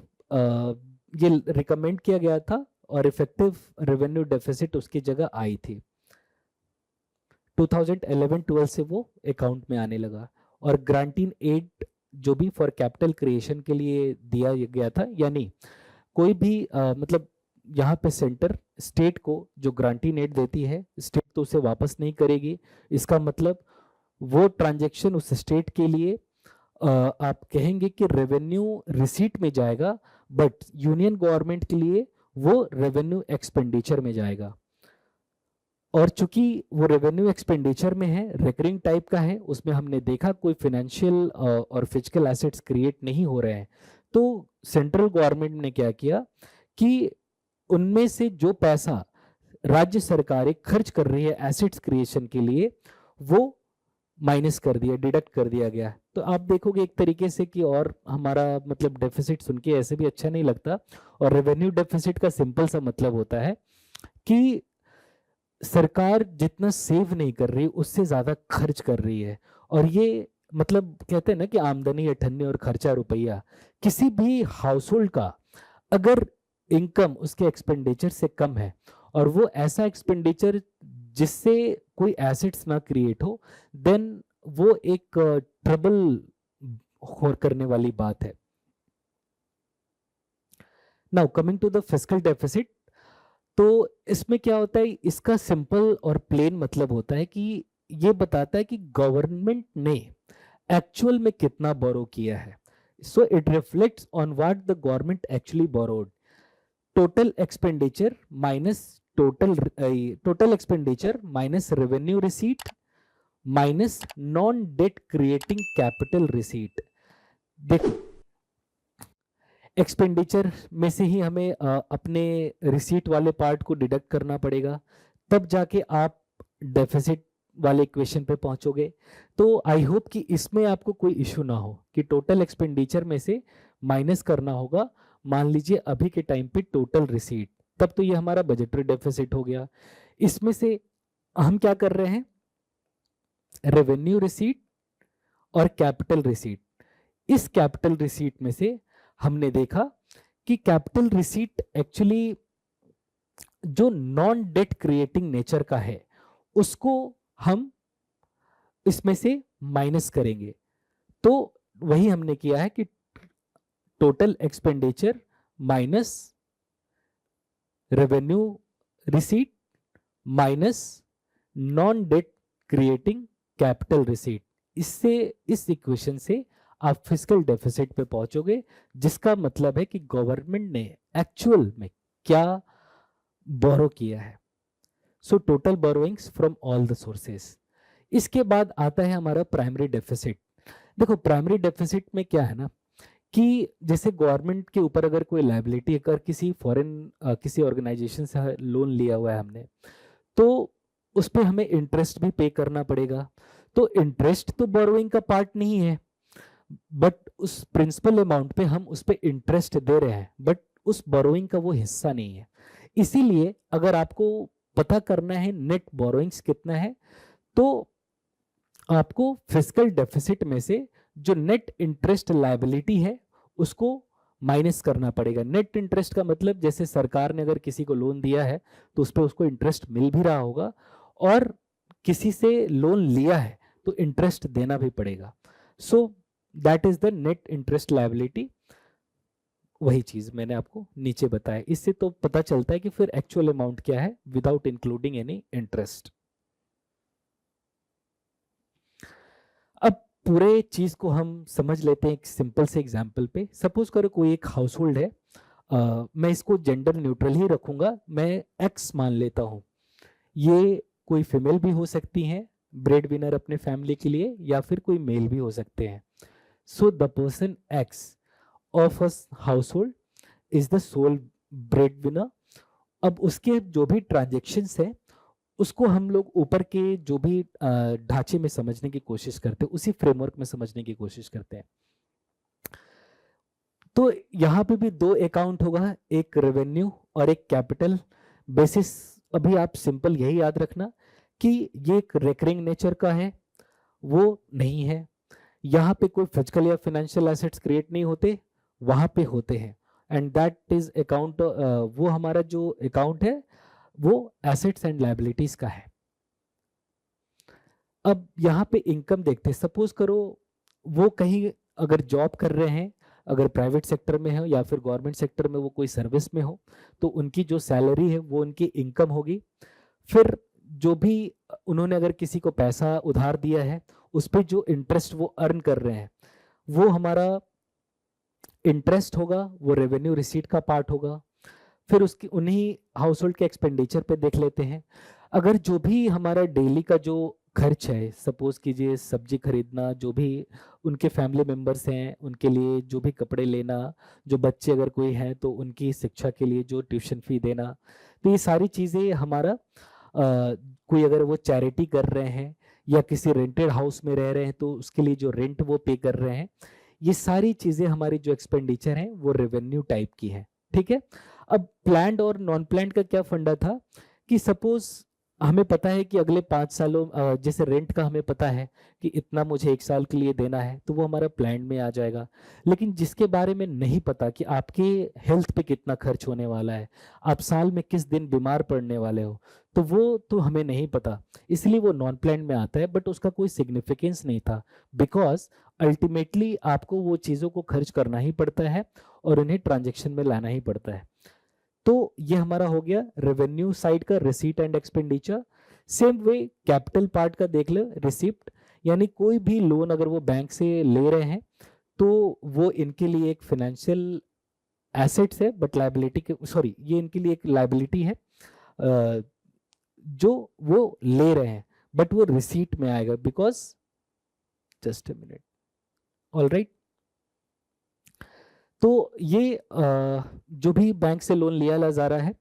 ये रिकमेंड किया गया था, और इफेक्टिव रेवेन्यू डेफिसिट उसकी जगह आई थी। 2011-12 से वो अकाउंट में आने लगा। और ग्रांटिंग एड जो भी फॉर कैपिटल क्रिएशन के लिए दिया गया था, यानी कोई भी मतलब यहाँ पे सेंटर स्टेट को जो ग्रांटिंग एड देती है, स्टेट तो उसे वापस नहीं करेगी। इसका मतलब वो ट्रांजैक्शन उस स्टेट के लिए आप कहेंगे कि रेवेन्यू रिसीट में जाएगा, बट यूनियन गवर्नमेंट के लिए वो रेवेन्यू एक्सपेंडिचर में जाएगा। और चूंकि वो रेवेन्यू एक्सपेंडिचर में है, रिकरिंग टाइप का है, उसमें हमने देखा कोई फाइनेंशियल और फिजिकल एसेट्स क्रिएट नहीं हो रहे हैं, तो सेंट्रल गवर्नमेंट ने क्या किया कि उनमें से जो पैसा राज्य सरकारें खर्च कर रही है एसेट्स क्रिएशन के लिए, वो माइनस कर दिया, डिडक्ट कर दिया गया। तो आप देखोगे एक तरीके से कि और हमारा मतलब डेफिसिट सुन के ऐसे भी अच्छा नहीं लगता। और रेवेन्यू डेफिसिट का सिंपल सा मतलब होता है कि सरकार जितना सेव नहीं कर रही उससे ज्यादा खर्च कर रही है। और ये मतलब कहते हैं ना कि आमदनी अठन्नी और खर्चा रुपया। किसी भी हाउस होल्ड का अगर इनकम उसके एक्सपेंडिचर से कम है और वो ऐसा एक्सपेंडिचर जिससे कोई एसेट्स ना क्रिएट हो, देन वो एक ट्रबल करने वाली बात है। Now coming to the fiscal deficit, तो इसमें क्या होता है, इसका सिंपल और प्लेन मतलब होता है कि ये बताता है कि गवर्नमेंट ने एक्चुअल में कितना बोरो किया है। So it reflects on what the government actually borrowed. Total expenditure minus total expenditure minus revenue receipt minus non debt creating capital receipt. देखो, एक्सपेंडिचर में से ही हमें अपने रिसीट वाले पार्ट को डिडक्ट करना पड़ेगा, तब जाके आप डेफिसिट वाले इक्वेशन पे पहुंचोगे। तो आई होप कि इसमें आपको कोई इशू ना हो कि टोटल एक्सपेंडिचर में से माइनस करना होगा, मान लीजिए अभी के टाइम पे टोटल रिसीट, तब तो ये हमारा बजटरी डेफिसिट हो गया। इसमें से हम क्या कर रहे हैं, रेवेन्यू रिसीट और कैपिटल रिसीट। इस कैपिटल रिसीट में से हमने देखा कि कैपिटल रिसीट एक्चुअली जो नॉन डेट क्रिएटिंग नेचर का है उसको हम इसमें से माइनस करेंगे। तो वही हमने किया है कि total expenditure minus revenue receipt minus non debt creating capital receipt. इससे, इस इक्वेशन से आप फिस्कल डेफिसिट पे पहुंचोगे, जिसका मतलब है कि गवर्नमेंट ने एक्चुअल में क्या बोरो किया है। So total borrowings from all the sources. इसके बाद आता है हमारा प्राइमरी डेफिसिट। देखो, प्राइमरी डेफिसिट में क्या है ना कि जैसे गवर्नमेंट के ऊपर अगर कोई लायबिलिटी, अगर किसी फॉरेन किसी ऑर्गेनाइजेशन से लोन लिया हुआ है हमने, तो उस पर हमें इंटरेस्ट भी पे करना पड़ेगा। तो इंटरेस्ट तो बोरोइंग का पार्ट नहीं है, बट उस प्रिंसिपल अमाउंट पे हम उस पे इंटरेस्ट दे रहे हैं, बट उस बोरोइंग का वो हिस्सा नहीं है। इसीलिए अगर आपको पता करना है नेट बोरोइंग्स कितना है, तो आपको फिस्कल डेफिसिट में से जो नेट इंटरेस्ट लायबिलिटी है उसको माइनस करना पड़ेगा। नेट इंटरेस्ट का मतलब जैसे सरकार ने अगर किसी को लोन दिया है तो उस पर उसको इंटरेस्ट मिल भी रहा होगा, और किसी से लोन लिया है तो इंटरेस्ट देना भी पड़ेगा। So that is the net interest liability. वही चीज मैंने आपको नीचे बताया। इससे तो पता चलता है कि फिर एक्चुअल अमाउंट क्या है विदाउट इंक्लूडिंग एनी इंटरेस्ट। अब पूरे चीज को हम समझ लेते हैं एक सिंपल से एग्जांपल पे। सपोज करो कोई एक हाउस होल्ड है, मैं इसको जेंडर न्यूट्रल ही रखूंगा, मैं एक्स मान लेता हूं। ये कोई फीमेल भी हो सकती हैं ब्रेड विनर अपने फैमिली के लिए, या फिर कोई मेल भी हो सकते हैं। So the person X of a household is the sole breadwinner. अब उसके जो भी ट्रांजेक्शन्स है उसको हम लोग ऊपर के जो भी ढांचे में समझने की कोशिश करते हैं, उसी फ्रेमवर्क में समझने की कोशिश करते हैं। तो यहाँ पे भी दो अकाउंट होगा, एक रेवेन्यू और एक कैपिटल बेसिस। अभी आप सिंपल यही याद रखना कि ये एक रेकरिंग नेचर का है, वो नहीं है। यहाँ पे कोई फिजिकल या फाइनेंशियल एसेट्स क्रिएट नहीं होते, वहां पे होते हैं। एंड दैट इज अकाउंट, वो हमारा जो अकाउंट है वो एसेट्स एंड लायबिलिटीज का है। अब यहाँ पे इनकम देखते हैं। सपोज करो वो कहीं अगर जॉब कर रहे हैं, अगर प्राइवेट सेक्टर में हो या फिर गवर्नमेंट सेक्टर में वो कोई सर्विस में हो, तो उनकी जो सैलरी है वो उनकी इनकम होगी। फिर जो भी उन्होंने अगर किसी को पैसा उधार दिया है उस पर जो इंटरेस्ट वो अर्न कर रहे हैं वो हमारा इंटरेस्ट होगा, वो रेवेन्यू रिसीट का पार्ट होगा। फिर उसकी उन्हीं हाउस होल्ड के एक्सपेंडिचर पे देख लेते हैं। अगर जो भी हमारा डेली का जो खर्च है, सपोज कीजिए सब्जी खरीदना, जो भी उनके फैमिली मेंबर्स हैं उनके लिए जो भी कपड़े लेना, जो बच्चे अगर कोई हैं तो उनकी शिक्षा के लिए जो ट्यूशन फी देना, तो ये सारी चीज़ें हमारा कोई अगर वो चैरिटी कर रहे हैं या किसी रेंटेड हाउस में रह रहे हैं तो उसके लिए जो रेंट वो पे कर रहे हैं, ये सारी चीज़ें हमारी जो एक्सपेंडिचर हैं वो रेवेन्यू टाइप की है। ठीक है। अब प्लैंड और नॉन प्लैंड का क्या फंडा था कि सपोज हमें पता है कि अगले 5 सालों जैसे रेंट का हमें पता है कि इतना मुझे 1 साल के लिए देना है, तो वो हमारा प्लान में आ जाएगा। लेकिन जिसके बारे में नहीं पता कि आपके हेल्थ पे कितना खर्च होने वाला है, आप साल में किस दिन बीमार पड़ने वाले हो, तो वो तो हमें नहीं पता, इसलिए वो नॉन प्लान में आता है। बट उसका कोई सिग्निफिकेंस नहीं था, बिकॉज अल्टीमेटली आपको वो चीज़ों को खर्च करना ही पड़ता है और उन्हें ट्रांजेक्शन में लाना ही पड़ता है। तो ये हमारा हो गया रेवेन्यू साइड का, receipt and expenditure. Same way capital part का देख लो, रिसिप्ट, यानी कोई भी लोन अगर वो बैंक से ले रहे हैं तो वो इनके लिए एक फाइनेंशियल एसेट्स है, बट लायबिलिटी के, सॉरी, ये इनके लिए एक लायबिलिटी है जो वो ले रहे हैं, बट वो रिसीट में आएगा, because, just a minute, all right. तो ये जो भी बैंक से लोन लिया जा रहा है,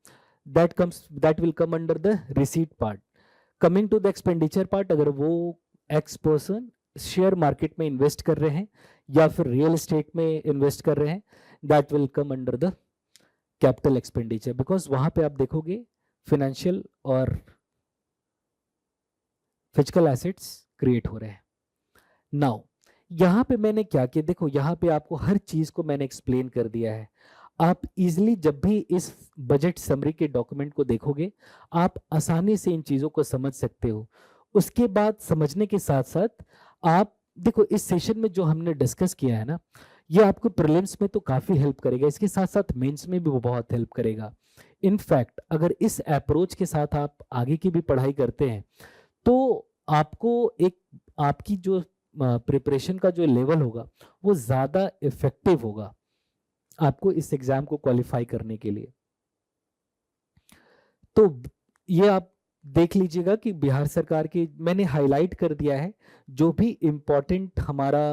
that will come under the receipt part. Coming to the expenditure part, अगर वो एक्स पर्सन शेयर मार्केट में इन्वेस्ट कर रहे हैं या फिर रियल एस्टेट में इन्वेस्ट कर रहे हैं, that will come under the capital expenditure, because वहां पे आप देखोगे फाइनेंशियल और फिजिकल एसेट्स क्रिएट हो रहे हैं। नाउ यहाँ पे मैंने क्या किया, देखो यहाँ पे आपको हर चीज को मैंने एक्सप्लेन कर दिया है। आप इजिली जब भी इस बजट समरी के डॉक्यूमेंट को देखोगे, आप आसानी से इन चीजों को समझ सकते हो। उसके बाद समझने के साथ साथ आप देखो, इस सेशन में जो हमने डिस्कस किया है ना, ये आपको प्रीलिम्स में तो काफी हेल्प करेगा, इसके साथ साथ मेंस में भी वो बहुत हेल्प करेगा। इनफैक्ट अगर इस अप्रोच के साथ आप आगे की भी पढ़ाई करते हैं तो आपको एक, आपकी जो प्रिपरेशन का जो लेवल होगा वो ज्यादा इफेक्टिव होगा आपको इस एग्जाम को क्वालिफाई करने के लिए। तो ये आप देख लीजिएगा कि बिहार सरकार की मैंने हाईलाइट कर दिया है जो भी इंपॉर्टेंट हमारा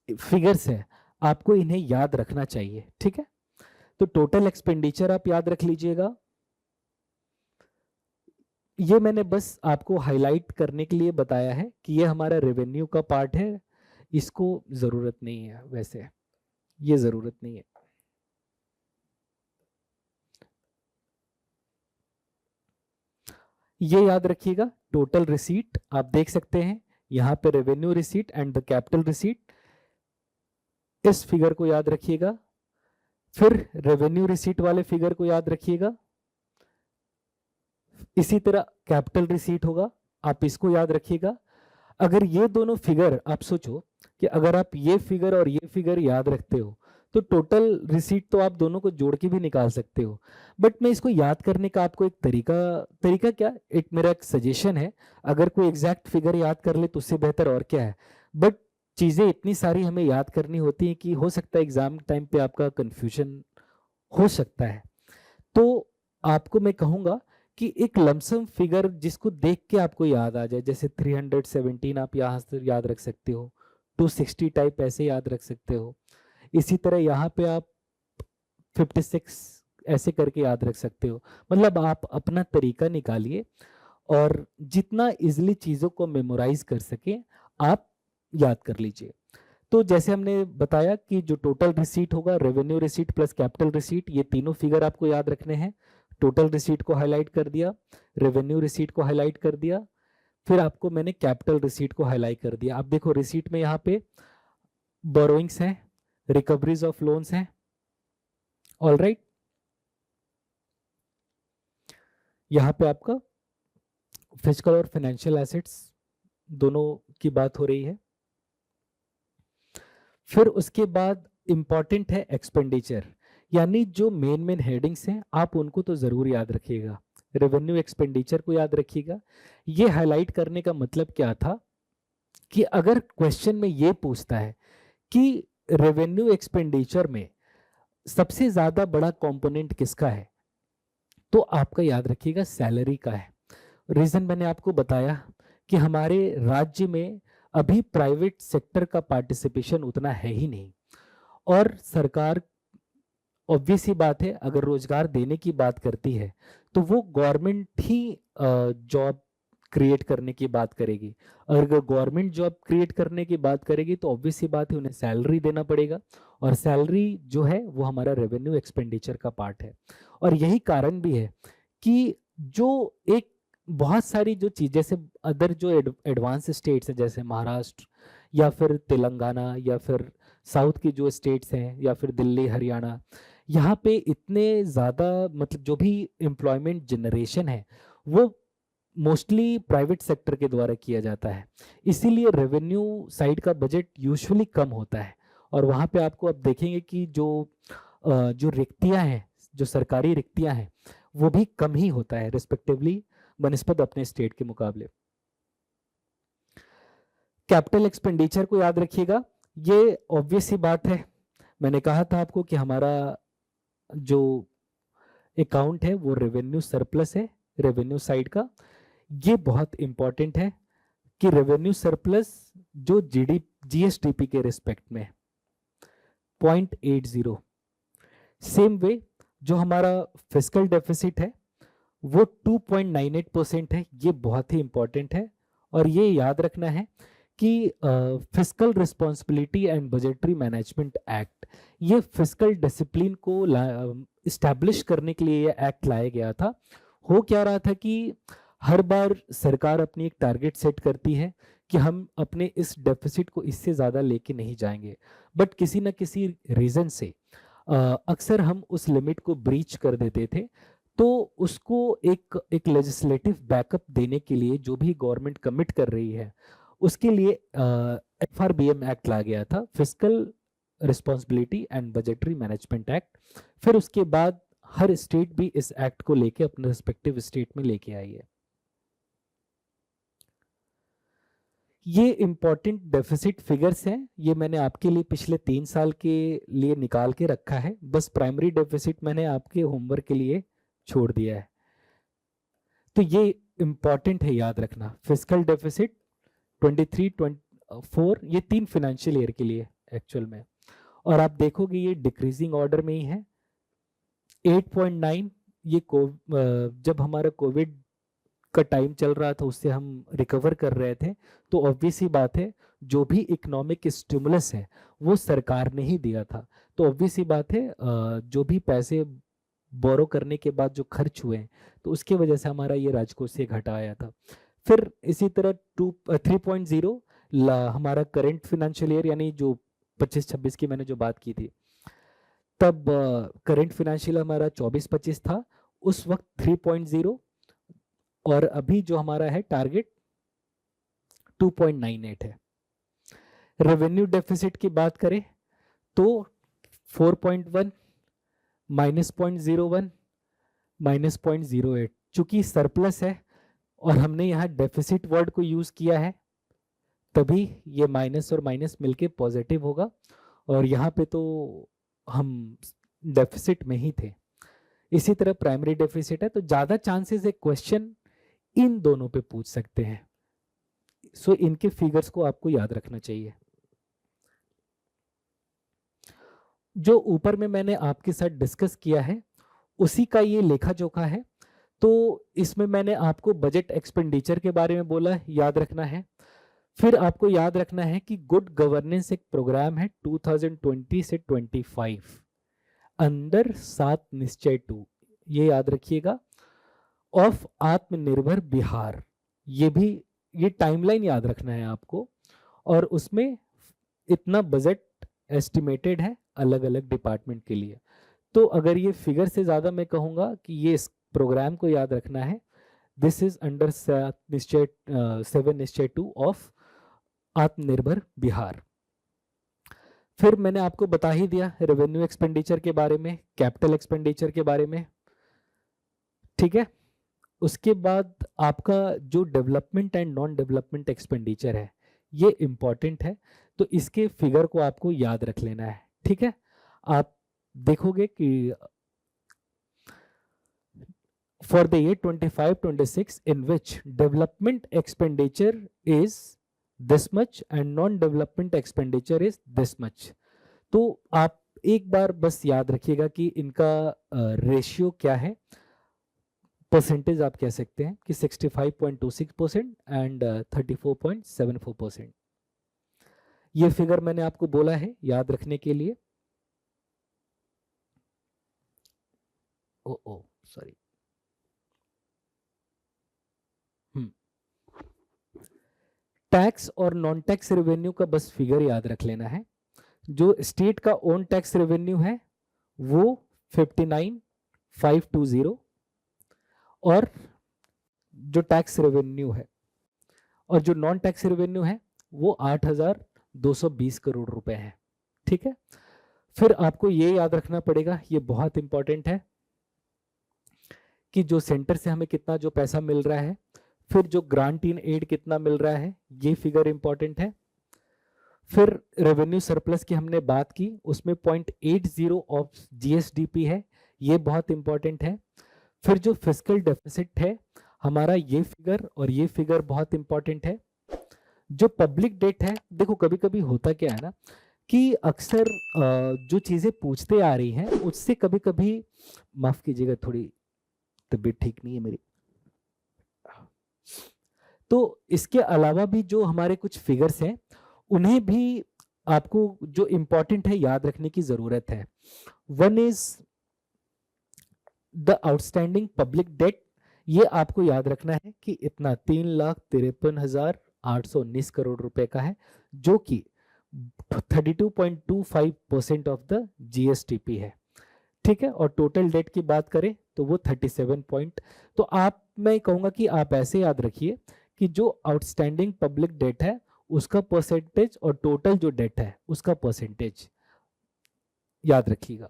फिगर्स है, आपको इन्हें याद रखना चाहिए, ठीक है। तो टोटल एक्सपेंडिचर आप याद रख लीजिएगा, ये मैंने बस आपको हाईलाइट करने के लिए बताया है कि ये हमारा रेवेन्यू का पार्ट है, इसको जरूरत नहीं है, वैसे ये जरूरत नहीं है। ये याद रखिएगा, टोटल रिसीट आप देख सकते हैं यहाँ पे, revenue receipt and the capital receipt, इस फिगर को याद रखिएगा। फिर रेवेन्यू रिसीट वाले फिगर को याद रखिएगा, इसी तरह कैपिटल रिसीट होगा, आप इसको याद रखिएगा। अगर ये दोनों फिगर आप सोचो कि अगर आप ये फिगर और ये फिगर याद रखते हो तो टोटल रिसीट तो आप दोनों को जोड़ के भी निकाल सकते हो। बट मैं इसको याद करने का आपको एक तरीका क्या, एक मेरा एक सजेशन है, अगर कोई एग्जैक्ट फिगर याद कर ले तो उससे बेहतर और क्या है। बट चीजें इतनी सारी हमें याद करनी होती है कि हो सकता है एग्जाम टाइम पे आपका कंफ्यूजन हो सकता है। तो आपको मैं कहूंगा कि एक लमसम फिगर जिसको देख के आपको याद आ जाए, जैसे 317 आप यहाँ से याद रख सकते हो, 260 टाइप ऐसे याद रख सकते हो, इसी तरह यहाँ पे आप 56 ऐसे करके याद रख सकते हो। मतलब आप अपना तरीका निकालिए और जितना इजिली चीजों को मेमोराइज कर सके आप याद कर लीजिए। तो जैसे हमने बताया कि जो टोटल रिसीट होगा, revenue receipt plus capital receipt, ये तीनों फिगर आपको याद रखने हैं। टोटल रिसीट को हाईलाइट कर दिया, रेवेन्यू रिसीट को हाईलाइट कर दिया, फिर आपको मैंने कैपिटल रिसीट को हाईलाइट कर दिया। आप देखो रिसीट में यहाँ पे बोरोइंग्स हैं, रिकवरीज ऑफ लोन्स हैं, ऑल राइट। यहाँ पे आपका फिजिकल और फाइनेंशियल एसेट्स दोनों की बात हो रही है। फिर उसके बाद इंपॉर्टेंट है एक्सपेंडिचर, यानी जो मेन हेडिंग्स हैं आप उनको तो जरूर याद रखिएगा। रेवेन्यू एक्सपेंडिचर को याद रखिएगा। ये हाईलाइट करने का मतलब क्या था कि अगर क्वेश्चन में ये पूछता है कि रेवेन्यू एक्सपेंडिचर में सबसे ज्यादा बड़ा कंपोनेंट किसका है, तो आपका याद रखिएगा सैलरी का है। रीजन मैंने आपको बताया कि हमारे राज्य में अभी प्राइवेट सेक्टर का पार्टिसिपेशन उतना है ही नहीं, और सरकार ऑब्वियस ही बात है अगर रोजगार देने की बात करती है तो वो गवर्नमेंट ही जॉब क्रिएट करने की बात करेगी। और अगर गवर्नमेंट जॉब क्रिएट करने की बात करेगी तो ऑब्वियस ही बात है उन्हें सैलरी देना पड़ेगा, और सैलरी जो है वो हमारा रेवेन्यू एक्सपेंडिचर का पार्ट है। और यही कारण भी है कि जो एक बहुत सारी जो चीज़, जैसे अदर जो एडवांस स्टेट्स हैं जैसे महाराष्ट्र या फिर तेलंगाना या फिर साउथ की जो स्टेट्स हैं या फिर दिल्ली हरियाणा, यहाँ पे इतने ज़्यादा मतलब जो भी एम्प्लॉयमेंट जनरेशन है वो मोस्टली प्राइवेट सेक्टर के द्वारा किया जाता है, इसीलिए रेवेन्यू साइड का बजट यूजुअली कम होता है। और वहाँ पे आपको अब देखेंगे कि जो रिक्तियाँ हैं, जो सरकारी रिक्तियाँ हैं, वो भी कम ही होता है रिस्पेक्टिवली बनस्पत अपने स्टेट के मुकाबले। कैपिटल एक्सपेंडिचर को याद रखिएगा, ये ऑब्वियस सी बात है, मैंने कहा था आपको कि हमारा जो अकाउंट है वो रेवेन्यू सरप्लस है, रेवेन्यू साइड का। ये बहुत इंपॉर्टेंट है कि रेवेन्यू सरप्लस जो जीएसडीपी के रिस्पेक्ट में 0.80, सेम वे जो हमारा फिस्कल डेफिसिट है वो 2.98% है, ये बहुत ही इंपॉर्टेंट है। और ये याद रखना है कि fiscal responsibility and budgetary management act, ये फिस्कल डिसिप्लिन को इस्टेब्लिश करने के लिए ये एक्ट लाया गया था। हो क्या रहा था कि हर बार सरकार अपनी एक टारगेट सेट करती है कि हम अपने इस डेफिसिट को इससे ज़्यादा लेके नहीं जाएंगे, बट किसी न किसी रीज़न से अक्सर हम उस लिमिट को ब्रीच कर देते थे। तो उसको एक लेजिस्लेटिव बैकअप देने के लिए जो भी गवर्नमेंट कमिट कर रही है उसके लिए FRBM एक्ट लाया गया था, fiscal responsibility and budgetary management act. फिर उसके बाद हर स्टेट भी इस एक्ट को लेके अपने रिस्पेक्टिव स्टेट में लेके आई है। ये इंपॉर्टेंट डेफिसिट फिगर्स हैं, ये मैंने आपके लिए पिछले 3 साल के लिए निकाल के रखा है, बस प्राइमरी डेफिसिट मैंने आपके होमवर्क के लिए छोड़ दिया है। तो ये इंपॉर्टेंट है याद रखना, फिस्कल डेफिसिट 23, 24, ये 3 फाइनेंशियल ईयर के लिए एक्चुअल में। और आप देखोगे ये डिक्रीजिंग ऑर्डर में ही है। 8.9 ये जब हमारा कोविड का टाइम चल रहा था उससे हम रिकवर कर रहे थे, तो ऑब्वियस ही बात है जो भी इकोनॉमिक स्टिमुलस है वो सरकार ने ही दिया था। तो ऑब्वियस ही बात है जो भी पैसे बोरो करने के बाद जो खर्च हुए तो उसके वजह से हमारा ये राजकोष से घटा आया था। फिर इसी तरह 3.0 हमारा करंट फाइनेंशियल ईयर यानी जो 25-26 की मैंने जो बात की थी, तब करंट फाइनेंशियल हमारा 24-25 था, उस वक्त 3.0, और अभी जो हमारा है टारगेट 2.98 है। रेवेन्यू डेफिसिट की बात करें तो 4.1, -0.01, -0.08, चूंकि सरप्लस है और हमने यहाँ डेफिसिट वर्ड को यूज किया है तभी ये माइनस और माइनस मिलके पॉजिटिव होगा, और यहाँ पे तो हम डेफिसिट में ही थे। इसी तरह प्राइमरी डेफिसिट है, तो ज्यादा चांसेस है क्वेश्चन इन दोनों पे पूछ सकते हैं। सो इनके फिगर्स को आपको याद रखना चाहिए। जो ऊपर में मैंने आपके साथ डिस्कस किया है उसी का ये लेखा जोखा है। तो इसमें मैंने आपको बजट एक्सपेंडिचर के बारे में बोला, याद रखना है। फिर आपको याद रखना है कि गुड गवर्नेंस एक प्रोग्राम है 2020 से 25 अंडर 7 निश्चय 2, ये याद रखिएगा, ऑफ आत्मनिर्भर बिहार। ये टाइमलाइन याद रखना है आपको, और उसमें इतना बजट एस्टिमेटेड है अलग अलग डिपार्टमेंट के लिए। तो अगर ये फिगर से ज्यादा मैं कहूंगा कि ये इस प्रोग्राम को याद रखना है, दिस इज अंडर 7 निश्चय 2 ऑफ आत्मनिर्भर बिहार। फिर मैंने आपको बता ही दिया रेवेन्यू एक्सपेंडिचर के बारे में, कैपिटल एक्सपेंडिचर के बारे में, ठीक है। उसके बाद आपका जो development and non development expenditure है ये इंपॉर्टेंट है, तो इसके फिगर को आपको याद रख लेना है, ठीक है। आप देखोगे कि for the year 25-26 in which development expenditure is this much and non-development expenditure is this much, तो आप एक बार बस याद रखिएगा कि इनका रेशियो क्या है। परसेंटेज आप कह सकते हैं कि 65.26% एंड 34.74%। ये फिगर मैंने आपको बोला है याद रखने के लिए। ओ सॉरी, टैक्स और नॉन टैक्स रेवेन्यू का बस फिगर याद रख लेना है। जो स्टेट का ओन टैक्स रेवेन्यू है वो 59,520 और जो टैक्स रेवेन्यू है और जो नॉन टैक्स रेवेन्यू है वो 8,220 करोड़ रुपए है। ठीक है, फिर आपको ये याद रखना पड़ेगा, ये बहुत इंपॉर्टेंट है, कि जो सेंटर से हमें कितना जो पैसा मिल रहा है, फिर जो ग्रांट इन एड कितना मिल रहा है, ये फिगर इंपॉर्टेंट है। फिर रेवेन्यू सरप्लस की हमने बात की, उसमें 0.80 ऑफ जीएसडीपी है, ये बहुत इंपॉर्टेंट है। फिर जो फिस्कल डेफिसिट है हमारा, ये फिगर और ये फिगर बहुत इंपॉर्टेंट है। जो पब्लिक डेट है, देखो कभी कभी होता क्या है ना कि अक्सर जो चीजें पूछते आ रही हैं उससे कभी कभी, माफ कीजिएगा थोड़ी तबीयत ठीक नहीं है मेरी, तो इसके अलावा भी जो हमारे कुछ फिगर्स हैं उन्हें भी आपको जो इंपॉर्टेंट है याद रखने की जरूरत है। One is the outstanding public debt, ये आपको याद रखना है कि इतना 3,53,819 करोड़ रुपए का है, जो कि 32.25% ऑफ द जीएसटीपी है। ठीक है, और टोटल डेट की बात करें तो वो 37 तो आप, मैं कहूंगा कि आप ऐसे याद रखिए कि जो आउटस्टैंडिंग पब्लिक डेट है उसका परसेंटेज और टोटल जो डेट है उसका परसेंटेज याद रखिएगा।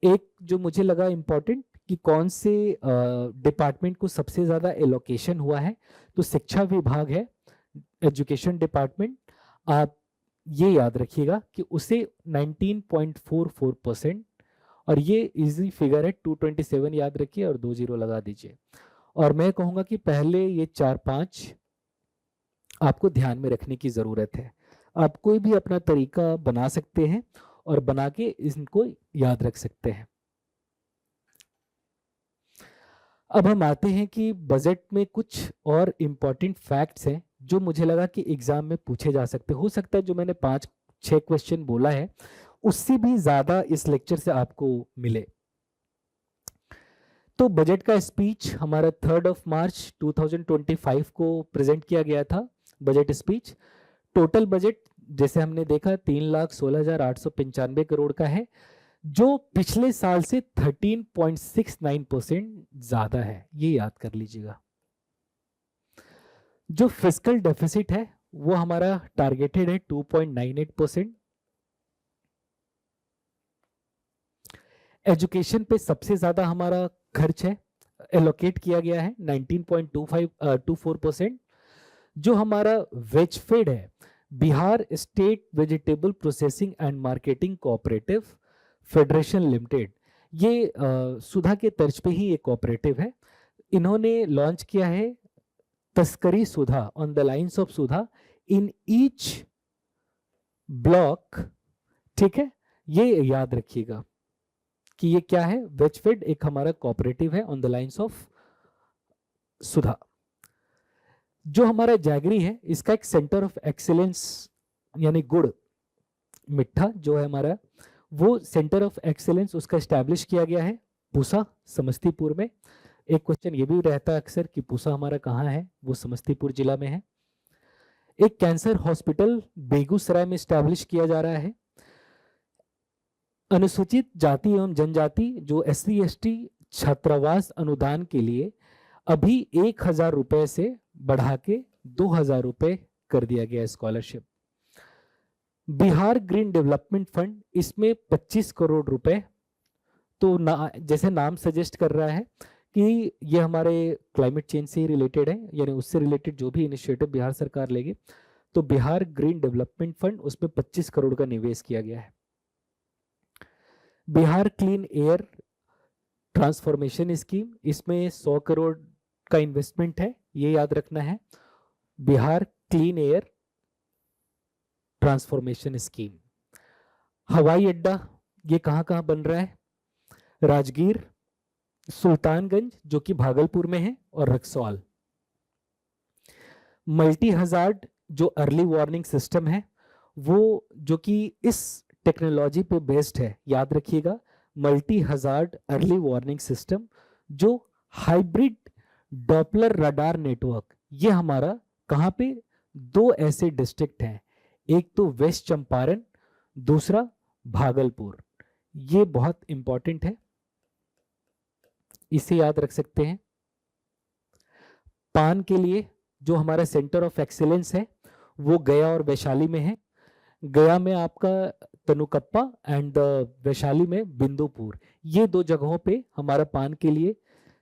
एक जो मुझे लगा इंपॉर्टेंट कि कौन से डिपार्टमेंट को सबसे ज्यादा एलोकेशन हुआ है, तो शिक्षा विभाग है, एजुकेशन डिपार्टमेंट, आप ये याद रखिएगा कि उसे 19.44%, और ये इजी फिगर है 227 याद रखिए और 2 जीरो लगा दीजिए। और मैं कहूंगा कि पहले ये 4-5 आपको ध्यान में रखने की जरूरत है। आप कोई भी अपना तरीका बना सकते हैं और बना के इनको याद रख सकते हैं। अब हम आते हैं कि बजट में कुछ और इम्पॉर्टेंट फैक्ट्स हैं जो मुझे लगा कि एग्जाम में पूछे जा सकते, हो सकता है जो मैंने 5-6 क्वेश्चन बोला है उससे भी ज्यादा इस लेक्चर से आपको मिले। तो बजट का स्पीच हमारा 3 मार्च 2025 को प्रेजेंट किया गया था, बजट स्पीच। टोटल बजट जैसे हमने देखा 3,16,895 करोड़ का है, जो पिछले साल से 13.69% ज्यादा है, ये याद कर लीजिएगा। जो फिस्कल डेफिसिट है वो हमारा टारगेटेड है 2.98%। एजुकेशन पे सबसे ज्यादा हमारा खर्च है, एलोकेट किया गया है 19.24%। जो हमारा वेजफेड है, Bihar state vegetable processing and marketing cooperative federation limited, ये सुधा के तर्ज पे ही एक कोऑपरेटिव है। इन्होंने लॉन्च किया है तस्करी Sudha, on the lines of Sudha in each block. ठीक है, ये याद रखिएगा कि ये क्या है, वेजफेड एक हमारा कोऑपरेटिव है ऑन द लाइंस ऑफ सुधा। जो हमारा जैगरी है, इसका एक सेंटर ऑफ एक्सीलेंस यानी गुड़ मिठा जो है हमारा, वो सेंटर ऑफ एक्सीलेंस उसका एस्टैब्लिश किया गया है पूसा समस्तीपुर में। एक क्वेश्चन ये भी रहता है अक्सर कि पूसा हमारा कहाँ है, वो समस्तीपुर जिला में है। एक कैंसर हॉस्पिटल बेगूसराय में एस्टैब्लिश किया जा रहा है। अनुसूचित जाति एवं जनजाति जो SC/ST छात्रावास अनुदान के लिए अभी 1,000 रुपए से बढ़ा के 2,000 रुपए कर दिया गया scholarship. Bihar green development fund, इसमें 25 करोड़ रुपए, तो जैसे नाम सजेस्ट कर रहा है कि ये हमारे क्लाइमेट चेंज से ही रिलेटेड है, यानी उससे रिलेटेड जो भी इनिशिएटिव बिहार सरकार लेगी, तो बिहार ग्रीन डेवलपमेंट फंड उसमें 25 करोड़ का निवेश किया गया है। Bihar clean air transformation scheme, इसमें 100 करोड़ का इन्वेस्टमेंट है, ये याद रखना है। Bihar clean air transformation scheme. हवाई अड्डा ये कहां कहां बन रहा है, राजगीर, सुल्तानगंज जो कि भागलपुर में है, और रक्सौल। मल्टी हजार्ड जो अर्ली वार्निंग सिस्टम है वो, जो कि इस टेक्नोलॉजी पे बेस्ड है, याद रखिएगा, multi hazard early warning system, जो हाइब्रिड डॉपलर रडार नेटवर्क, ये हमारा कहां पे, दो ऐसे डिस्ट्रिक्ट हैं, एक तो वेस्ट चंपारण, दूसरा भागलपुर। ये बहुत इंपॉर्टेंट है, इसे याद रख सकते हैं। पान के लिए जो हमारा सेंटर ऑफ एक्सीलेंस है वो गया और वैशाली में है। गया में आपका तनुकप्पा एंड वैशाली में बिंदुपुर, ये दो जगहों पे हमारा पान के लिए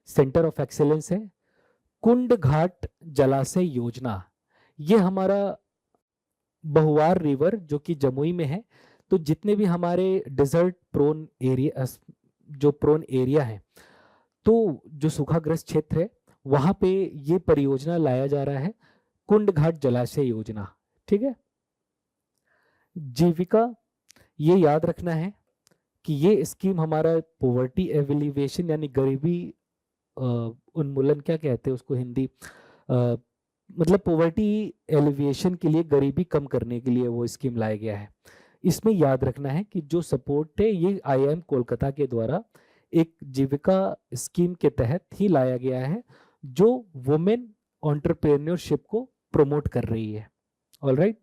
सेंटर ऑफ एक्सीलेंस है। कुंड घाट जलाशय योजना, ये हमारा बहुवार रिवर जो कि जमुई में है। तो जितने भी हमारे डिजर्ट प्रोन एरिया, जो प्रोन एरिया है, तो जो सूखाग्रस्त क्षेत्र है वहां पे ये परियोजना लाया जा रहा है, कुंड घाट जलाशय योजना। ठीक है। जीविका, ये याद रखना है कि ये स्कीम हमारा पॉवर्टी एलिविएशन यानी गरीबी उन्मूलन, क्या कहते हैं उसको हिंदी, मतलब पॉवर्टी एलिविएशन के लिए, गरीबी कम करने के लिए वो स्कीम लाया गया है। इसमें याद रखना है कि जो सपोर्ट है ये IIM कोलकाता के द्वारा एक जीविका स्कीम के तहत ही लाया गया है, जो वुमेन एंटरप्रेन्योरशिप को प्रमोट कर रही है। ऑलराइट।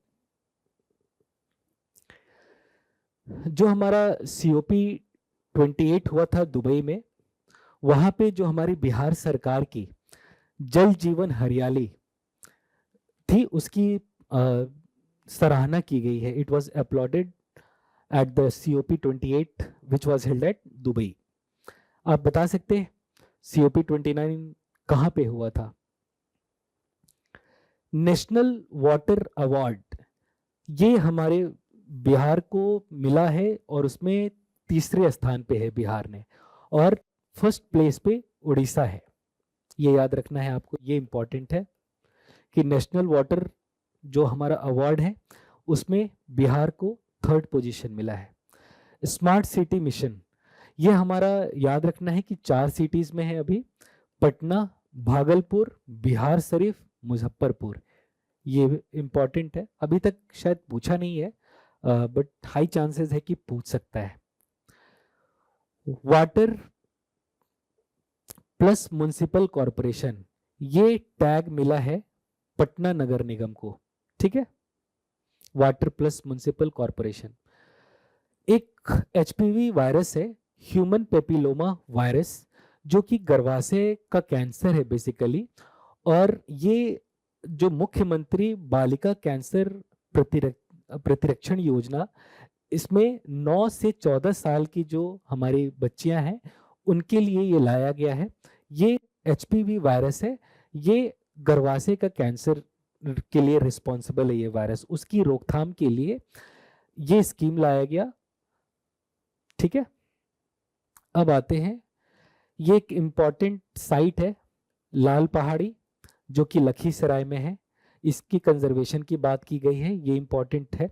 जो हमारा COP 28 हुआ था दुबई में, वहां पे जो हमारी बिहार सरकार की जल जीवन हरियाली थी उसकी सराहना की गई है। It was uploaded at the COP 28 which was held at Dubai. आप बता सकते हैं COP 29 कहाँ पे हुआ था? नेशनल वाटर अवार्ड ये हमारे बिहार को मिला है और उसमें तीसरे स्थान पे है बिहार ने, और फर्स्ट प्लेस पे उड़ीसा है। ये याद रखना है आपको, ये इंपॉर्टेंट है कि नेशनल वाटर जो हमारा अवार्ड है उसमें बिहार को थर्ड पोजीशन मिला है। स्मार्ट सिटी मिशन, ये हमारा याद रखना है कि 4 सिटीज में है अभी, पटना, भागलपुर, बिहार शरीफ, मुजफ्फरपुर। ये इंपॉर्टेंट है, अभी तक शायद पूछा नहीं है बट हाई चांसेस है कि पूछ सकता है। वाटर प्लस म्युनिसिपल कॉरपोरेशन, ये टैग मिला है पटना नगर निगम को। ठीक है, वाटर प्लस म्युनिसिपल कॉरपोरेशन। एक HPV वायरस है, ह्यूमन पेपिलोमा वायरस, जो कि गर्भाशय का कैंसर है बेसिकली, और ये जो मुख्यमंत्री बालिका कैंसर प्रतिरक्षण योजना, इसमें 9 से 14 साल की जो हमारी बच्चियां हैं उनके लिए ये लाया गया है। ये HPV वायरस है, ये गर्भाशय का कैंसर के लिए रिस्पॉन्सिबल है ये वायरस, उसकी रोकथाम के लिए ये स्कीम लाया गया। ठीक है, अब आते हैं, ये एक इम्पॉर्टेंट साइट है लाल पहाड़ी जो कि लखीसराय में है, इसकी कंजर्वेशन की बात की गई है, ये इंपॉर्टेंट है।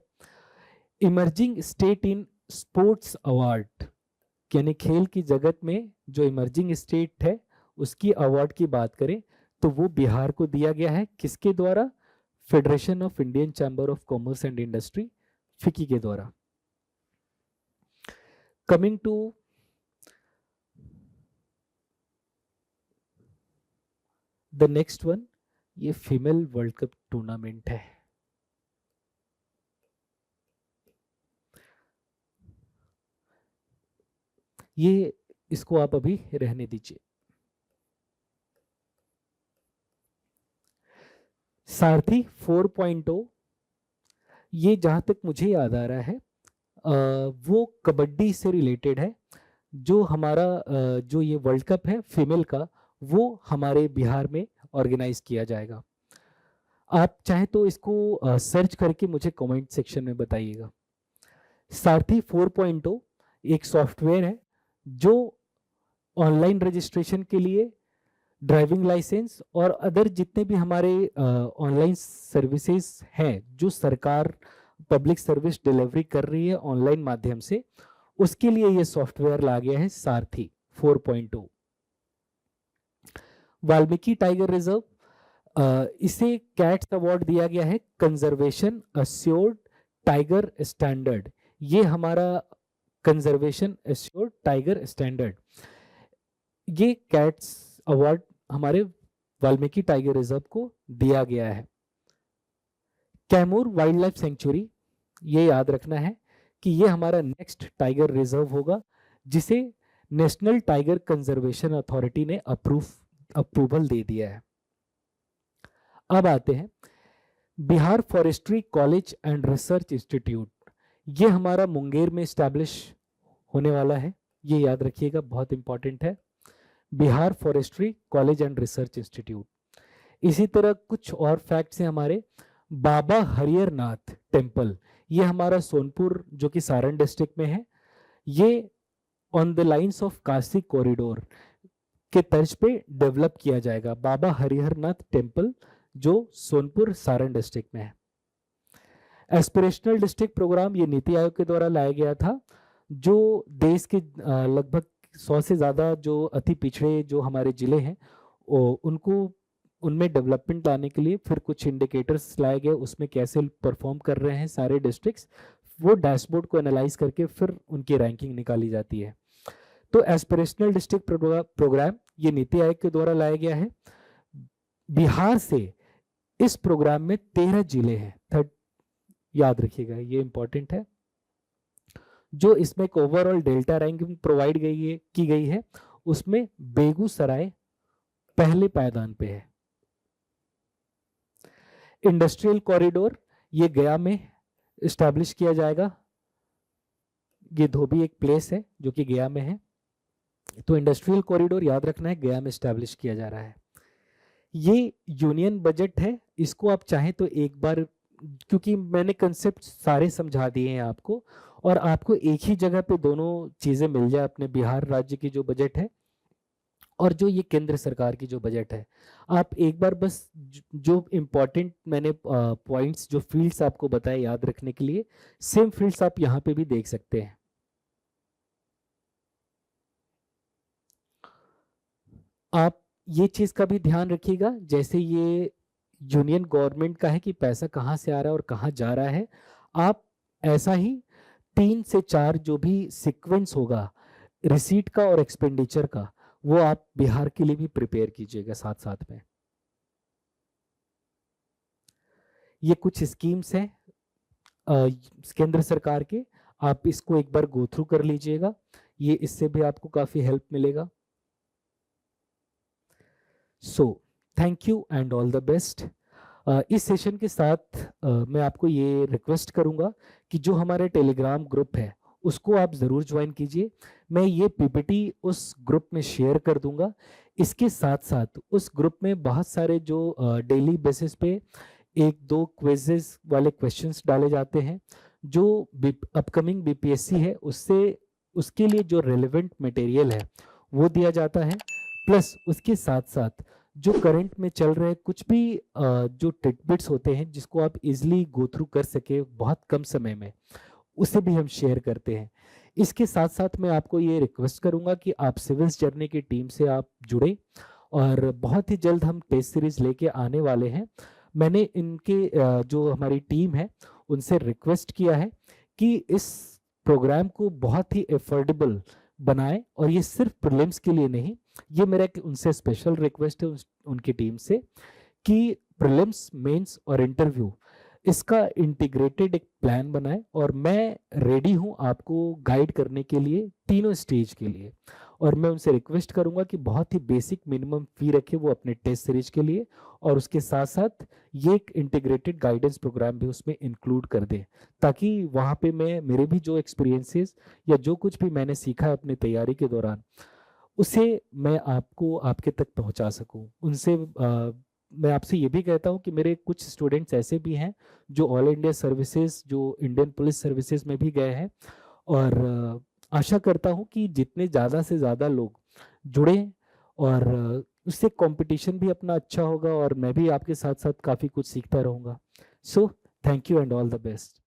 Emerging state in sports award, यानी खेल की जगत में जो इमर्जिंग स्टेट है उसकी अवार्ड की बात करें तो वो बिहार को दिया गया है। किसके द्वारा? Federation of Indian Chamber of Commerce and Industry, FICCI के द्वारा। Coming to the next one, ये फीमेल वर्ल्ड कप टूर्नामेंट है। ये इसको आप अभी रहने दीजिए। सारथी 4.0, ये जहां तक मुझे याद आ रहा है वो कबड्डी से रिलेटेड है। जो हमारा जो ये वर्ल्ड कप है फीमेल का, वो हमारे बिहार में ऑर्गेनाइज किया जाएगा। आप चाहे तो इसको सर्च करके मुझे कमेंट सेक्शन में बताइएगा। सारथी 4.0 एक सॉफ्टवेयर है जो ऑनलाइन रजिस्ट्रेशन के लिए, ड्राइविंग लाइसेंस और अदर जितने भी हमारे ऑनलाइन सर्विसेज हैं जो सरकार पब्लिक सर्विस डिलीवरी कर रही है ऑनलाइन माध्यम से, उसके लिए ये सॉफ्टवेयर ला गया है सारथी 4.0। वाल्मीकि टाइगर रिजर्व, इसे कैट्स अवार्ड दिया गया है, कंजर्वेशन अस्योर्ड टाइगर स्टैंडर्ड। ये हमारा कंजर्वेशन अस्योर्ड टाइगर स्टैंडर्ड, ये कैट्स अवार्ड हमारे वाल्मीकि टाइगर रिजर्व को दिया गया है। कैमूर वाइल्ड लाइफ सेंचुरी, ये याद रखना है कि ये हमारा नेक्स्ट टाइगर रिजर्व होगा, जिसे नेशनल टाइगर कंजर्वेशन अथॉरिटी ने अप्रूवल दे दिया है। अब आते हैं Bihar forestry college and research institute, ये हमारा मुंगेर में स्टैब्लिश होने वाला है, ये याद रखिएगा, बहुत इंपॉर्टेंट है, Bihar forestry college and research institute. इसी तरह कुछ और फैक्ट्स हैं हमारे। बाबा हरिहर नाथ टेम्पल, ये हमारा सोनपुर जो कि सारण डिस्ट्रिक्ट में है, ये on the lines of Kashi corridor के तर्ज पे डेवलप किया जाएगा। बाबा हरिहर नाथ टेम्पल जो सोनपुर सारण डिस्ट्रिक्ट में है। एस्पिरेशनल डिस्ट्रिक्ट प्रोग्राम, ये नीति आयोग के द्वारा लाया गया था, जो देश के लगभग 100 से ज़्यादा जो अति पिछड़े जो हमारे जिले हैं उनको उनमें डेवलपमेंट लाने के लिए फिर कुछ इंडिकेटर्स लाए गए, उसमें कैसे परफॉर्म कर रहे हैं सारे डिस्ट्रिक्ट्स, वो डैशबोर्ड को एनालाइज करके फिर उनकी रैंकिंग निकाली जाती है। तो एस्पिरेशनल डिस्ट्रिक्ट प्रोग्राम ये नीति आयोग के द्वारा लाया गया है। बिहार से इस प्रोग्राम में 13 जिले हैं, याद रखिएगा ये इंपॉर्टेंट है। जो इसमें एक ओवरऑल डेल्टा रैंकिंग प्रोवाइड की गई है, उसमें बेगूसराय पहले पायदान पे है। इंडस्ट्रियल कॉरिडोर ये गया में इस्टेब्लिश किया जाएगा, ये धोबी एक प्लेस है जो कि गया में है, तो इंडस्ट्रियल कॉरिडोर याद रखना है, गया में इस्टेब्लिश किया जा रहा है। ये यूनियन बजट है, इसको आप चाहें तो एक बार, क्योंकि मैंने कंसेप्ट सारे समझा दिए हैं आपको, और आपको एक ही जगह पे दोनों चीजें मिल जाए, अपने बिहार राज्य की जो बजट है और जो ये केंद्र सरकार की जो बजट है, आप एक बार बस जो इम्पोर्टेंट मैंने पॉइंट्स जो फील्ड्स आपको बताए याद रखने के लिए, सेम फील्ड्स आप यहाँ पे भी देख सकते हैं। आप ये चीज का भी ध्यान रखिएगा, जैसे ये यूनियन गवर्नमेंट का है कि पैसा कहाँ से आ रहा है और कहाँ जा रहा है, आप ऐसा ही 3 से 4 जो भी सीक्वेंस होगा रिसीट का और एक्सपेंडिचर का, वो आप बिहार के लिए भी प्रिपेयर कीजिएगा साथ साथ में। ये कुछ स्कीम्स हैं केंद्र सरकार के, आप इसको एक बार गो थ्रू कर लीजिएगा, ये इससे भी आपको काफी हेल्प मिलेगा। So thank you and all the best. इस सेशन के साथ मैं आपको ये रिक्वेस्ट करूंगा कि जो हमारे टेलीग्राम ग्रुप है उसको आप ज़रूर ज्वाइन कीजिए। मैं ये पीपीटी उस ग्रुप में शेयर कर दूंगा। इसके साथ साथ उस ग्रुप में बहुत सारे जो डेली बेसिस पे 1-2 क्विजेस वाले क्वेश्चंस डाले जाते हैं, जो अपकमिंग बीपीएससी है उसके लिए जो रेलेवेंट मटेरियल है वो दिया जाता है। प्लस उसके साथ साथ जो करंट में चल रहे कुछ भी जो टिटबिट्स होते हैं जिसको आप इजीली गो थ्रू कर सके बहुत कम समय में, उसे भी हम शेयर करते हैं। इसके साथ साथ मैं आपको ये रिक्वेस्ट करूंगा कि आप सिविल्स जर्नी की टीम से आप जुड़े, और बहुत ही जल्द हम टेस्ट सीरीज लेके आने वाले हैं। मैंने इनके जो हमारी टीम है उनसे रिक्वेस्ट किया है कि इस प्रोग्राम को बहुत ही एफोर्डेबल बनाएं, और ये सिर्फ प्रीलिम्स के लिए नहीं, ये मेरा उनसे स्पेशल रिक्वेस्ट है उनकी टीम से कि प्रीलिम्स, मेंस और इंटरव्यू इसका इंटीग्रेटेड एक प्लान बनाए, और मैं रेडी हूं आपको गाइड करने के लिए तीनों स्टेज के लिए। और मैं उनसे रिक्वेस्ट करूंगा कि बहुत ही बेसिक मिनिमम फी रखे वो अपने टेस्ट सीरीज के लिए, और उसके साथ साथ ये एक इंटीग्रेटेड गाइडेंस प्रोग्राम भी उसमें इंक्लूड कर दें, ताकि वहाँ पे मैं मेरे भी जो एक्सपीरियंसेस या जो कुछ भी मैंने सीखा है अपनी तैयारी के दौरान उसे मैं आपको आपके तक पहुँचा सकूँ। उनसे मैं आपसे ये भी कहता हूँ कि मेरे कुछ स्टूडेंट्स ऐसे भी हैं जो ऑल इंडिया सर्विसेज, जो इंडियन पुलिस सर्विसेज में भी गए हैं, और आशा करता हूँ कि जितने ज़्यादा से ज़्यादा लोग जुड़े, और उससे कंपटीशन भी अपना अच्छा होगा, और मैं भी आपके साथ साथ काफ़ी कुछ सीखता रहूँगा। So thank you and all the best.